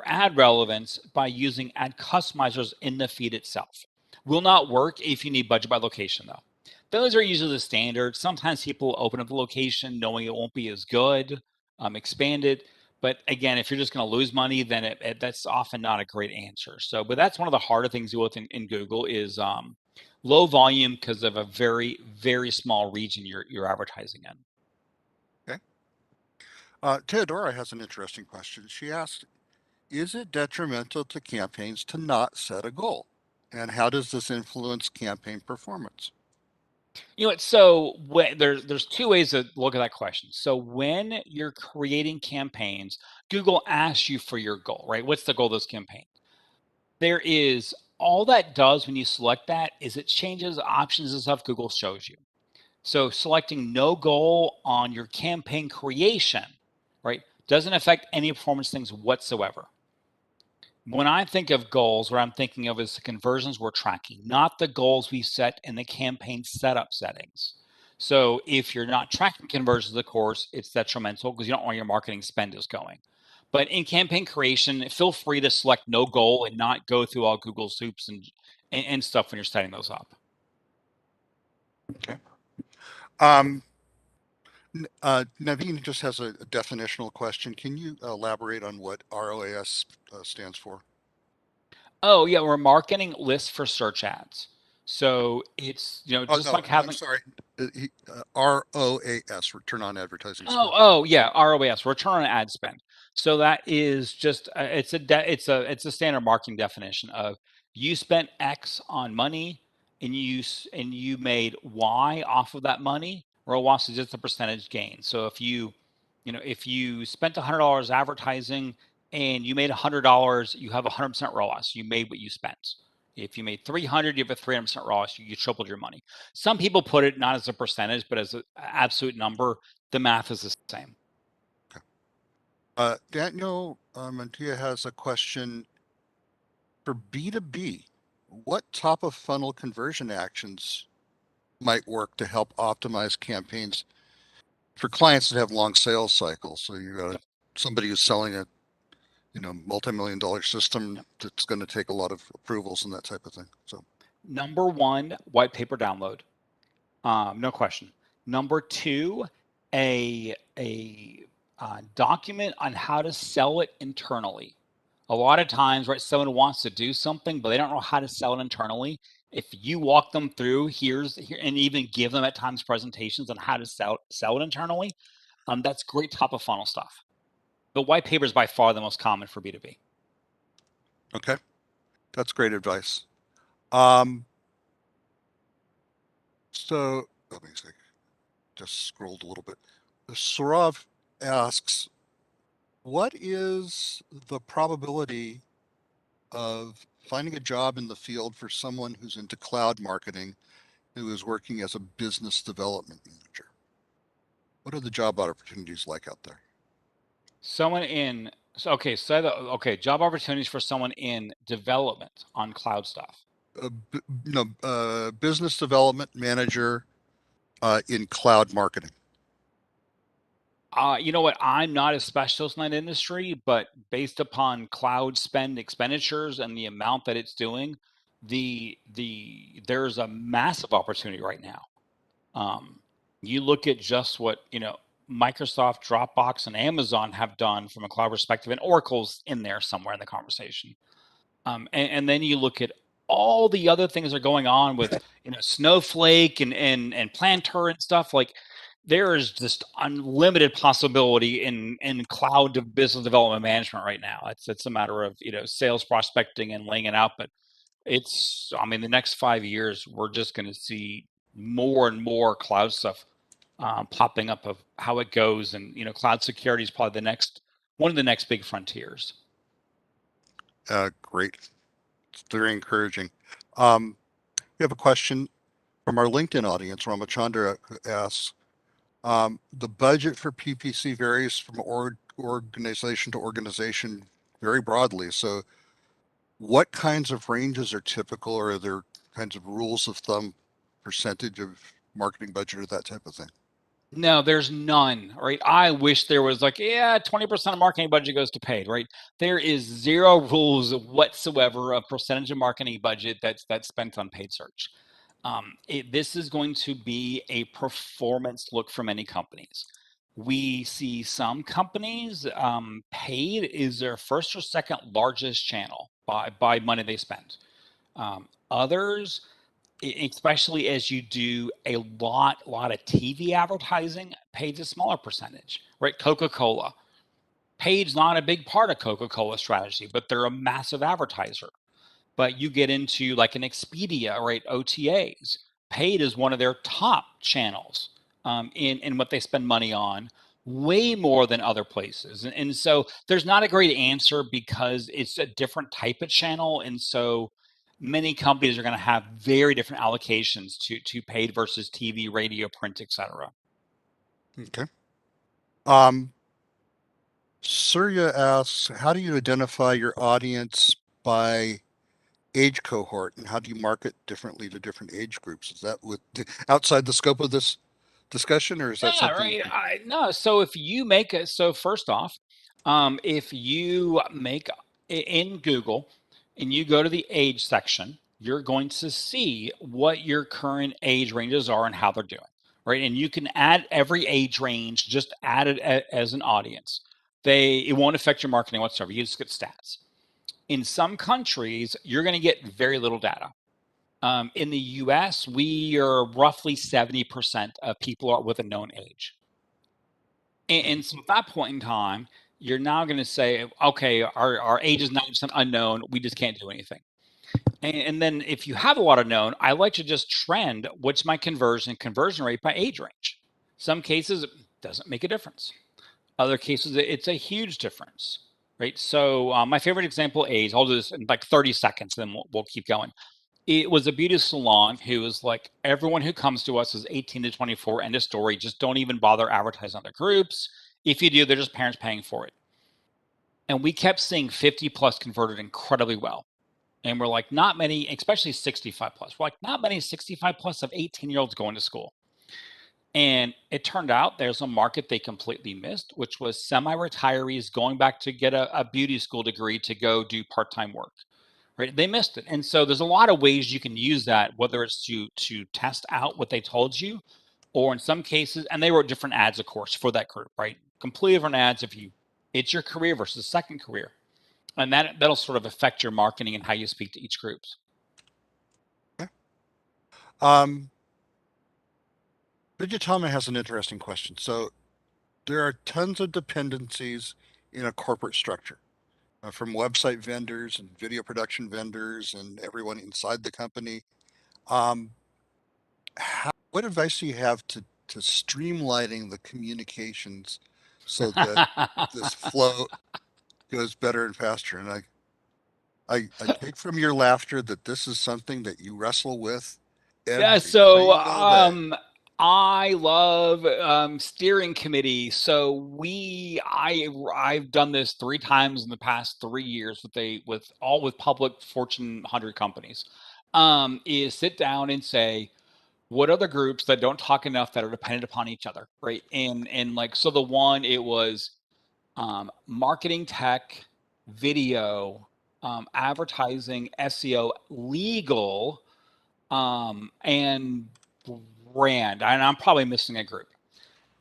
ad relevance by using ad customizers in the feed itself. Will not work if you need budget by location though. Those are usually the standard. Sometimes people open up the location knowing it won't be as good, expand it. But again, if you're just going to lose money, then that's often not a great answer. So, but that's one of the harder things to deal with in Google is low volume because of a very, very small region you're advertising in. Theodora has an interesting question. She asked, is it detrimental to campaigns to not set a goal? And how does this influence campaign performance? You know what? So there's two ways to look at that question. So when you're creating campaigns, Google asks you for your goal, right? What's the goal of this campaign? There is all that does when you select that is it changes options and stuff Google shows you. So selecting no goal on your campaign creation, right, doesn't affect any performance things whatsoever. When I think of goals, what I'm thinking of is the conversions we're tracking, not the goals we set in the campaign setup settings. So if you're not tracking conversions, of course, it's detrimental because you don't know where your marketing spend is going. But in campaign creation, feel free to select no goal and not go through all Google's hoops and stuff when you're setting those up. Okay. Naveen just has a definitional question. Can you elaborate on what ROAS stands for? Oh yeah, we're marketing lists for search ads. So it's Oh, just no, like I'm having sorry. ROAS, return on advertising spend. oh yeah, ROAS, return on ad spend. So that is just it's a standard marketing definition of you spent X on money and you made Y off of that money. ROAS is just a percentage gain. So if you spent $100 advertising and you made $100, you have 100% ROAS. You made what you spent. If you made 300, you have a 300% ROAS. You tripled your money. Some people put it not as a percentage, but as an absolute number. The math is the same. Daniel Mantia has a question for B2B. What top of funnel conversion actions might work to help optimize campaigns for clients that have long sales cycles? So you got somebody who's selling a multi-million dollar system that's going to take a lot of approvals and that type of thing. So Number one, white paper download. No question. Number two, a document on how to sell it internally. A lot of times, right, someone wants to do something, but they don't know how to sell it internally. If you walk them through here and even give them at times presentations on how to sell it internally, that's great top of funnel stuff. The white paper is by far the most common for B2B. okay, that's great advice. Um, so let me see. Just scrolled a little bit. Saurav asks, what is the probability of finding a job in the field for someone who's into cloud marketing who is working as a business development manager? What are the job opportunities like out there? Someone in job opportunities for someone in development on cloud stuff. Business development manager in cloud marketing. You know what? I'm not a specialist in that industry, but based upon cloud spend expenditures and the amount that it's doing, there's a massive opportunity right now. You look at just what Microsoft, Dropbox, and Amazon have done from a cloud perspective, and Oracle's in there somewhere in the conversation. And then you look at all the other things that are going on with Snowflake and Planter and stuff. Like there is just unlimited possibility in cloud business development management right now. It's a matter of sales prospecting and laying it out. But the next 5 years we're just going to see more and more cloud stuff popping up of how it goes, and cloud security is probably the next one of the next big frontiers. Great. It's very encouraging. We have a question from our LinkedIn audience. Ramachandra asks, the budget for PPC varies from organization to organization very broadly. So what kinds of ranges are typical, or are there kinds of rules of thumb, percentage of marketing budget or that type of thing? No, there's none, right? I wish there was like, yeah, 20% of marketing budget goes to paid, right? There is zero rules whatsoever of percentage of marketing budget that's spent on paid search. This is going to be a performance look for many companies. We see some companies, paid is their first or second largest channel by money they spend. Others, especially as you do a lot of TV advertising, paid's a smaller percentage, right? Coca-Cola. Paid's not a big part of Coca-Cola strategy, but they're a massive advertiser. But you get into like an Expedia, right? OTAs. Paid is one of their top channels in what they spend money on, way more than other places. And so there's not a great answer because it's a different type of channel. And so many companies are going to have very different allocations to paid versus TV, radio, print, etc. Okay. Surya asks, how do you identify your audience by age cohort, and how do you market differently to different age groups? Is that outside the scope of this discussion, or is that Yeah, something you right. can? No, so if you make it, so first off, if you make in Google and you go to the age section, you're going to see what your current age ranges are and how they're doing, right? And you can add every age range, just add it as an audience. It won't affect your marketing whatsoever. You just get stats. In some countries, you're going to get very little data. In the US, we are roughly 70% of people are with a known age. And so at that point in time, you're now going to say, okay, our age is 90% unknown. We just can't do anything. And then if you have a lot of known, I like to just trend what's my conversion rate by age range. Some cases, it doesn't make a difference. Other cases, it's a huge difference, right? So my favorite example, age, I'll do this in like 30 seconds, then we'll keep going. It was a beauty salon who was like, everyone who comes to us is 18 to 24, end of story. Just don't even bother advertising on their groups. If you do, they're just parents paying for it. And we kept seeing 50 plus converted incredibly well. And we're like, not many, especially 65 plus. We're like, not many 65 plus of 18-year-olds going to school. And it turned out there's a market they completely missed, which was semi-retirees going back to get a beauty school degree to go do part-time work. Right? They missed it. And so there's a lot of ways you can use that, whether it's to test out what they told you, or in some cases, and they wrote different ads, of course, for that group, right? Completely different ads if you it's your career versus second career. And that'll sort of affect your marketing and how you speak to each groups. Yeah. Digitama has an interesting question. So there are tons of dependencies in a corporate structure, from website vendors and video production vendors and everyone inside the company. Um, what advice do you have to streamlining the communications so that this flow goes better and faster? And I take from your laughter that this is something that you wrestle with Yeah, every so single day. I love steering committee. So I've done this 3 times in the past 3 years with public Fortune 100 companies. Is sit down and say, what are the groups that don't talk enough that are dependent upon each other, right? And like so the one it was marketing tech, video, advertising, SEO, legal, and brand. And I'm probably missing a group.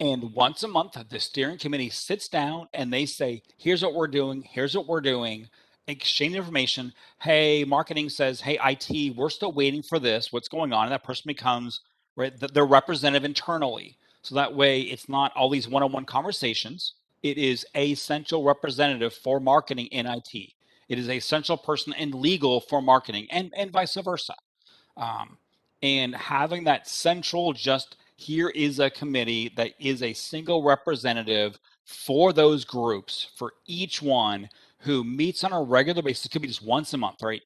And once a month, the steering committee sits down and they say, here's what we're doing, here's what we're doing, exchange information. Hey, marketing says, hey, IT, we're still waiting for this. What's going on? And that person becomes right, the representative internally. So that way it's not all these one-on-one conversations. It is a central representative for marketing in IT. It is a central person in legal for marketing and vice versa. Um, and having that central just here is a committee that is a single representative for those groups, for each one who meets on a regular basis. It could be just once a month, right?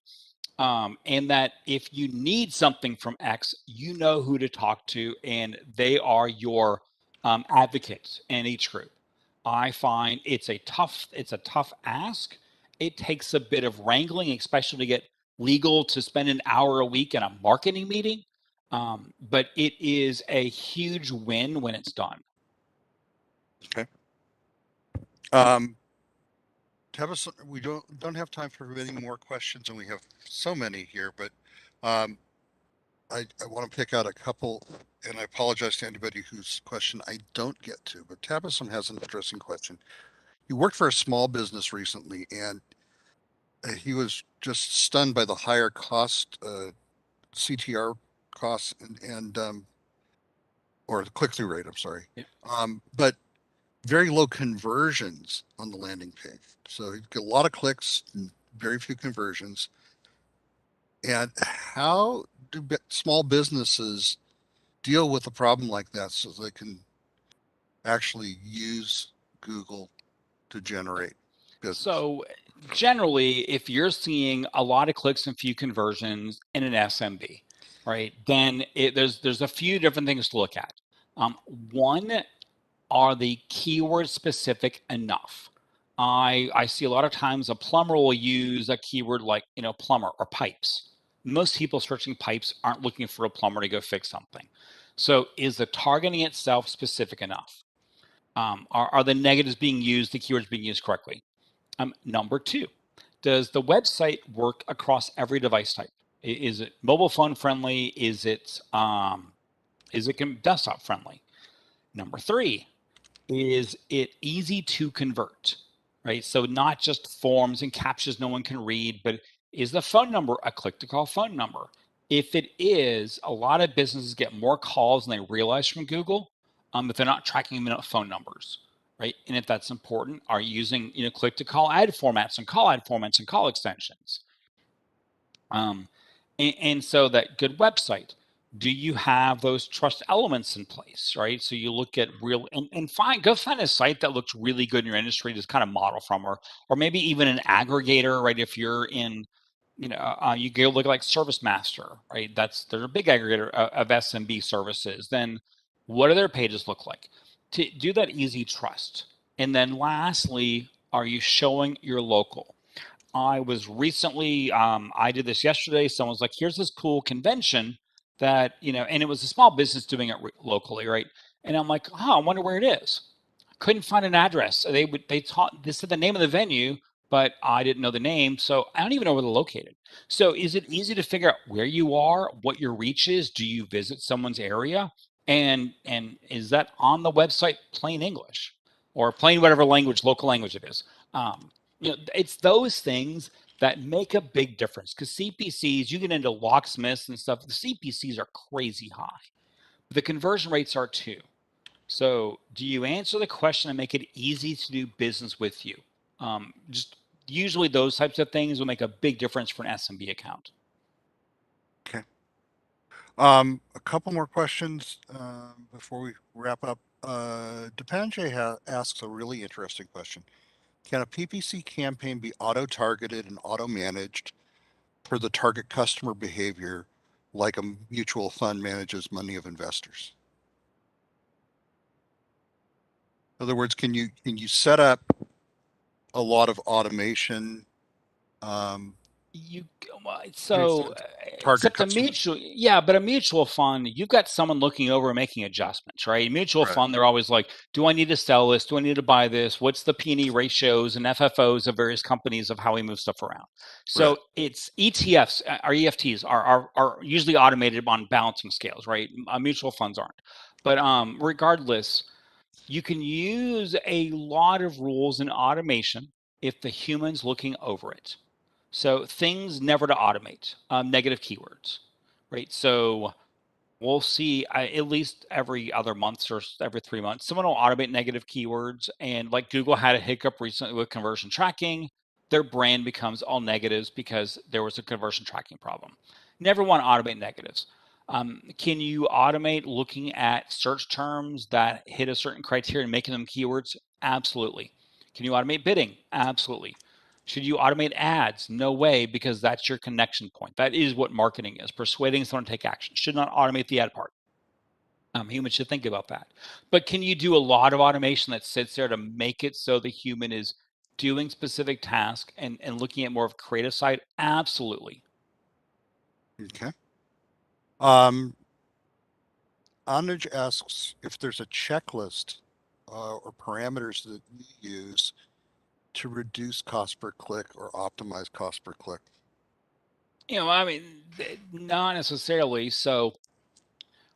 And that if you need something from X, you know who to talk to, and they are your advocates in each group. I find it's a tough ask. It takes a bit of wrangling, especially to get legal to spend an hour a week in a marketing meeting. But it is a huge win when it's done. Okay. Tabitha, we don't have time for many more questions, and we have so many here, but I want to pick out a couple, and I apologize to anybody whose question I don't get to, but Tabitha has an interesting question. You worked for a small business recently, and he was just stunned by the higher cost, CTR costs and or the click-through rate, I'm sorry. Yeah. But very low conversions on the landing page. So you get a lot of clicks and very few conversions. And how do small businesses deal with a problem like that so they can actually use Google to generate business? So generally, if you're seeing a lot of clicks and few conversions in an SMB, right, then there's a few different things to look at. One, are the keywords specific enough? I see a lot of times a plumber will use a keyword like, plumber or pipes. Most people searching pipes aren't looking for a plumber to go fix something. So is the targeting itself specific enough? Are the negatives being used, the keywords being used correctly? Number two, does the website work across every device type? Is it mobile phone friendly? Is it desktop friendly? Number three, is it easy to convert, right? So not just forms and captures no one can read, but is the phone number a click to call phone number? If it is, a lot of businesses get more calls than they realize from Google if they're not tracking them in phone numbers, right? And if that's important, are you using click to call ad formats and call ad formats and call extensions? And so that good website, do you have those trust elements in place, right? So you look at real and go find a site that looks really good in your industry to kind of model from, or maybe even an aggregator, right? If you're in, you go look like Service Master, right? They're a big aggregator of SMB services. Then what do their pages look like? To do that easy trust. And then lastly, are you showing your local? I was recently, I did this yesterday. Someone's like, here's this cool convention that, and it was a small business doing it locally, right? And I'm like, I wonder where it is. Couldn't find an address. They said the name of the venue, but I didn't know the name. So I don't even know where they're located. So is it easy to figure out where you are, what your reach is? Do you visit someone's area? And is that on the website plain English or plain whatever language, local language it is? It's those things that make a big difference because CPCs, you get into locksmiths and stuff, the CPCs are crazy high. The conversion rates are too. So do you answer the question and make it easy to do business with you? Just usually those types of things will make a big difference for an SMB account. Okay. A couple more questions before we wrap up. Depanje asks a really interesting question. Can a PPC campaign be auto-targeted and auto-managed for the target customer behavior like a mutual fund manages money of investors? In other words, can you set up a lot of automation? So Target except a customer. but a mutual fund, you've got someone looking over and making adjustments, right? Mutual Right. fund, they're always like, do I need to sell this? Do I need to buy this? What's the P&E ratios and FFOs of various companies of how we move stuff around? So Right. it's ETFs or EFTs are usually automated on balancing scales, right? Mutual funds aren't. But regardless, you can use a lot of rules and automation if the human's looking over it. So things never to automate, negative keywords, right? So we'll see at least every other month or every 3 months, someone will automate negative keywords. And like Google had a hiccup recently with conversion tracking, their brand becomes all negatives because there was a conversion tracking problem. Never want to automate negatives. Can you automate looking at search terms that hit a certain criteria and making them keywords? Absolutely. Can you automate bidding? Absolutely. Should you automate ads? No way, because that's your connection point. That is what marketing is, persuading someone to take action. Should not automate the ad part. Humans should think about that. But can you do a lot of automation that sits there to make it so the human is doing specific tasks and looking at more of a creative side? Absolutely. Okay. Anuj asks if there's a checklist or parameters that you use to reduce cost per click or optimize cost per click. I mean, not necessarily. So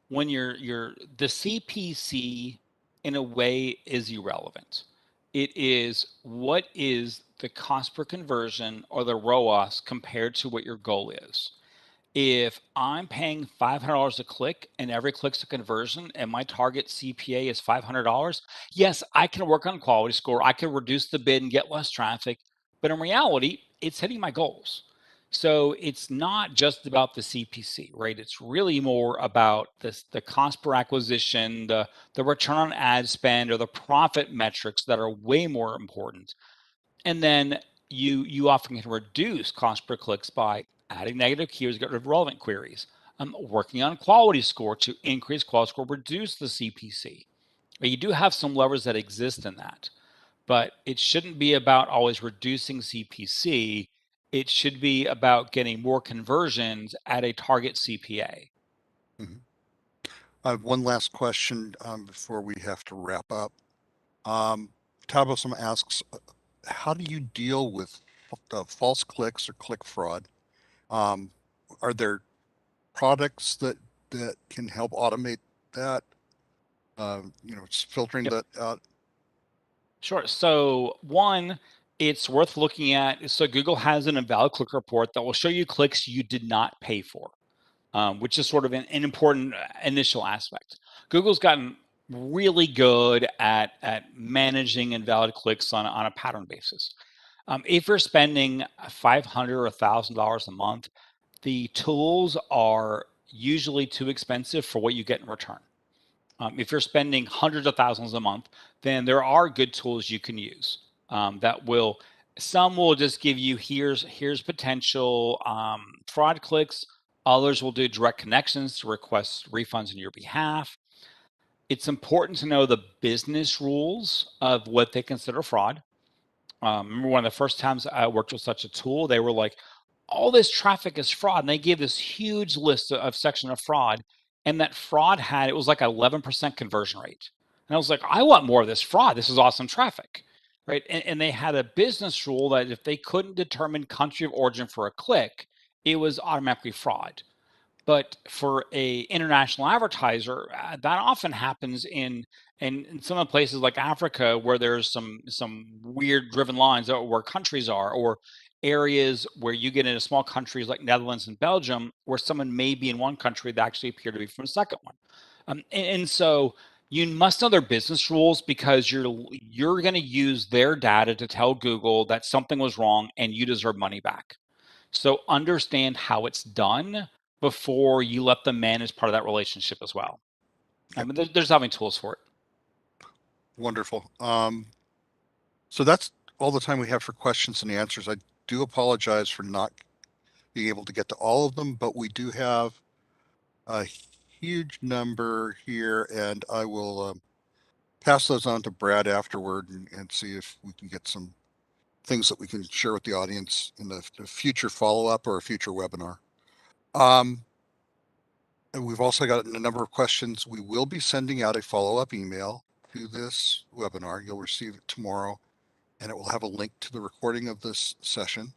when the CPC in a way is irrelevant. It is what is the cost per conversion or the ROAS compared to what your goal is. If I'm paying $500 a click and every click's a conversion and my target CPA is $500, yes, I can work on quality score. I can reduce the bid and get less traffic. But in reality, it's hitting my goals. So it's not just about the CPC, right? It's really more about the cost per acquisition, the return on ad spend, or the profit metrics that are way more important. And then you often can reduce cost per clicks by adding negative keywords, get rid of relevant queries. Working on quality score to increase quality score, reduce the CPC. But you do have some levers that exist in that, but it shouldn't be about always reducing CPC. It should be about getting more conversions at a target CPA. Mhm. I have one last question before we have to wrap up. Tabasum asks, how do you deal with false clicks or click fraud? Are there products that can help automate that? It's filtering Yep. that out. Sure. So one, it's worth looking at. So Google has an invalid click report that will show you clicks you did not pay for, which is sort of an important initial aspect. Google's gotten really good at managing invalid clicks on a pattern basis. If you're spending $500 or $1,000 a month, the tools are usually too expensive for what you get in return. If you're spending hundreds of thousands a month, then there are good tools you can use that will. Some will just give you here's potential fraud clicks. Others will do direct connections to request refunds on your behalf. It's important to know the business rules of what they consider fraud. Remember one of the first times I worked with such a tool, they were like, all this traffic is fraud. And they gave this huge list of section of fraud. And that fraud it was like 11% conversion rate. And I was like, I want more of this fraud. This is awesome traffic. Right. And they had a business rule that if they couldn't determine country of origin for a click, it was automatically fraud. But for a international advertiser, that often happens in some of the places like Africa where there's some weird driven lines where countries are, or areas where you get into small countries like Netherlands and Belgium, where someone may be in one country that actually appear to be from a second one. And so you must know their business rules because you're going to use their data to tell Google that something was wrong and you deserve money back. So understand how it's done before you let them manage part of that relationship as well. I Yep. mean, there's having tools for it. Wonderful. So that's all the time we have for questions and answers. I do apologize for not being able to get to all of them, but we do have a huge number here, and I will pass those on to Brad afterward and see if we can get some things that we can share with the audience in a future follow-up or a future webinar. And we've also got a number of questions. We will be sending out a follow-up email to this webinar. You'll receive it tomorrow, and it will have a link to the recording of this session,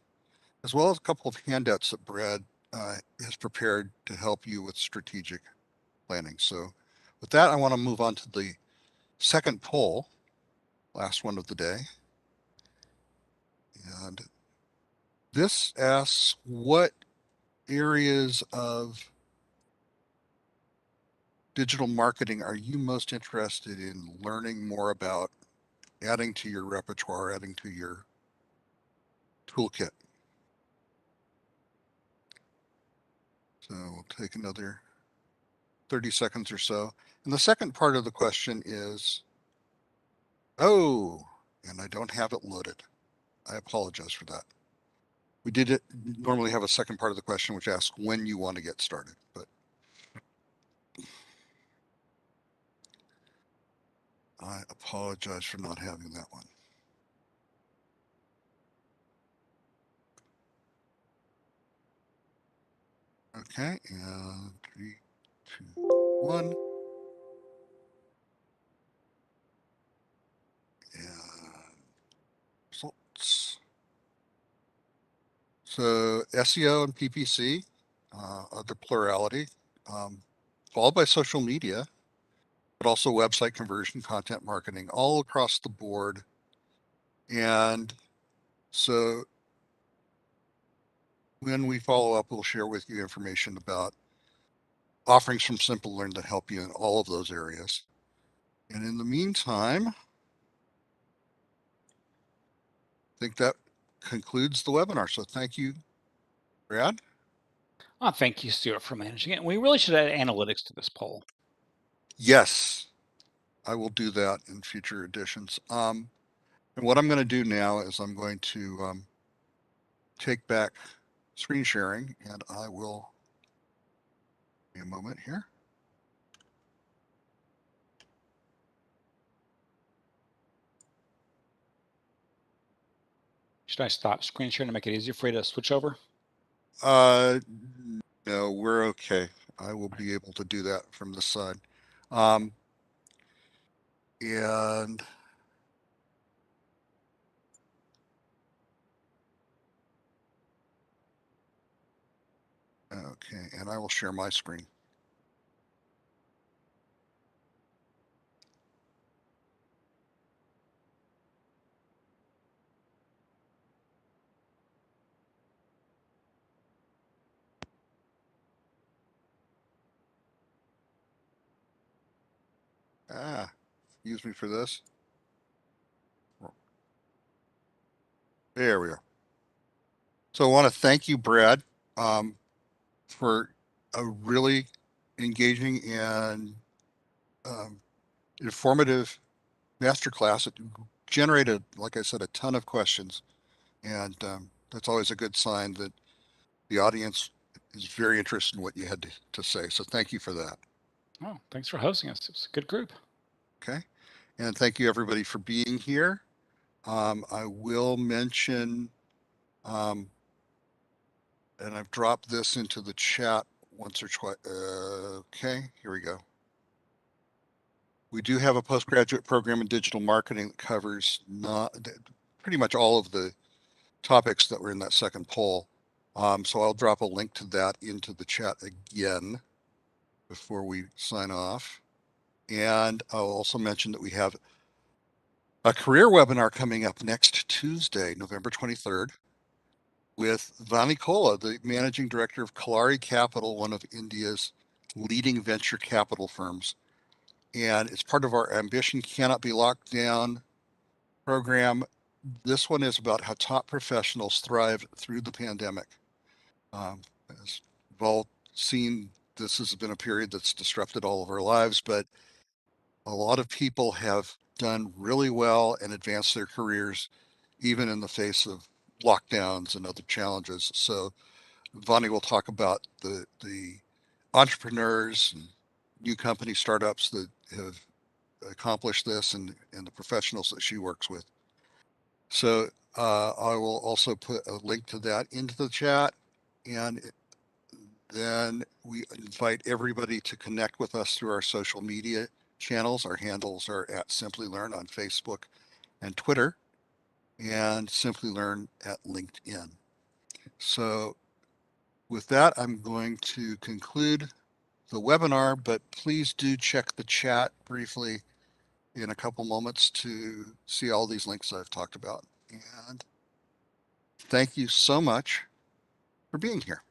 as well as a couple of handouts that Brad has prepared to help you with strategic planning. So with that, I want to move on to the second poll, last one of the day. And this asks, what areas of digital marketing are you most interested in learning more about, adding to your repertoire, adding to your toolkit? So we'll take another 30 seconds or so. And the second part of the question is, oh, and I don't have it loaded. I apologize for that. We did normally have a second part of the question, which asks when you want to get started, but I apologize for not having that one. Okay, and 3, 2, 1. And results. So SEO and PPC, the plurality, followed by social media, but also website conversion, content marketing, all across the board. And so when we follow up, we'll share with you information about offerings from Simplilearn that help you in all of those areas. And in the meantime, I think that concludes the webinar. So thank you, Brad. Oh, thank you, Stuart, for managing it. We really should add analytics to this poll. Yes, I will do that in future editions. And what I'm going to do now is I'm going to take back screen sharing, and I will, give me a moment here. Should I stop screen sharing to make it easier for you to switch over? No, we're okay. I will be able to do that from this side. And okay, and I will share my screen. Excuse me for this. There we are. So I want to thank you, Brad, for a really engaging and informative masterclass. It generated, like I said, a ton of questions, and that's always a good sign that the audience is very interested in what you had to say. So thank you for that. Oh, thanks for hosting us. It was a good group. Okay. And thank you everybody for being here. I will mention, and I've dropped this into the chat once or twice. Okay, here we go. We do have a postgraduate program in digital marketing that covers pretty much all of the topics that were in that second poll. So I'll drop a link to that into the chat again before we sign off. And I'll also mention that we have a career webinar coming up next Tuesday, November 23rd, with Vani Kola, the managing director of Kalari Capital, one of India's leading venture capital firms. And it's part of our Ambition Cannot Be Locked Down program. This one is about how top professionals thrive through the pandemic. As we've all seen, this has been a period that's disrupted all of our lives, but a lot of people have done really well and advanced their careers, even in the face of lockdowns and other challenges. So Vani will talk about the entrepreneurs and new company startups that have accomplished this and the professionals that she works with. So I will also put a link to that into the chat, and then we invite everybody to connect with us through our social media channels. Our handles are at Simplilearn on Facebook and Twitter, and Simplilearn at LinkedIn. So with that, I'm going to conclude the webinar, but please do check the chat briefly in a couple moments to see all these links I've talked about. And thank you so much for being here.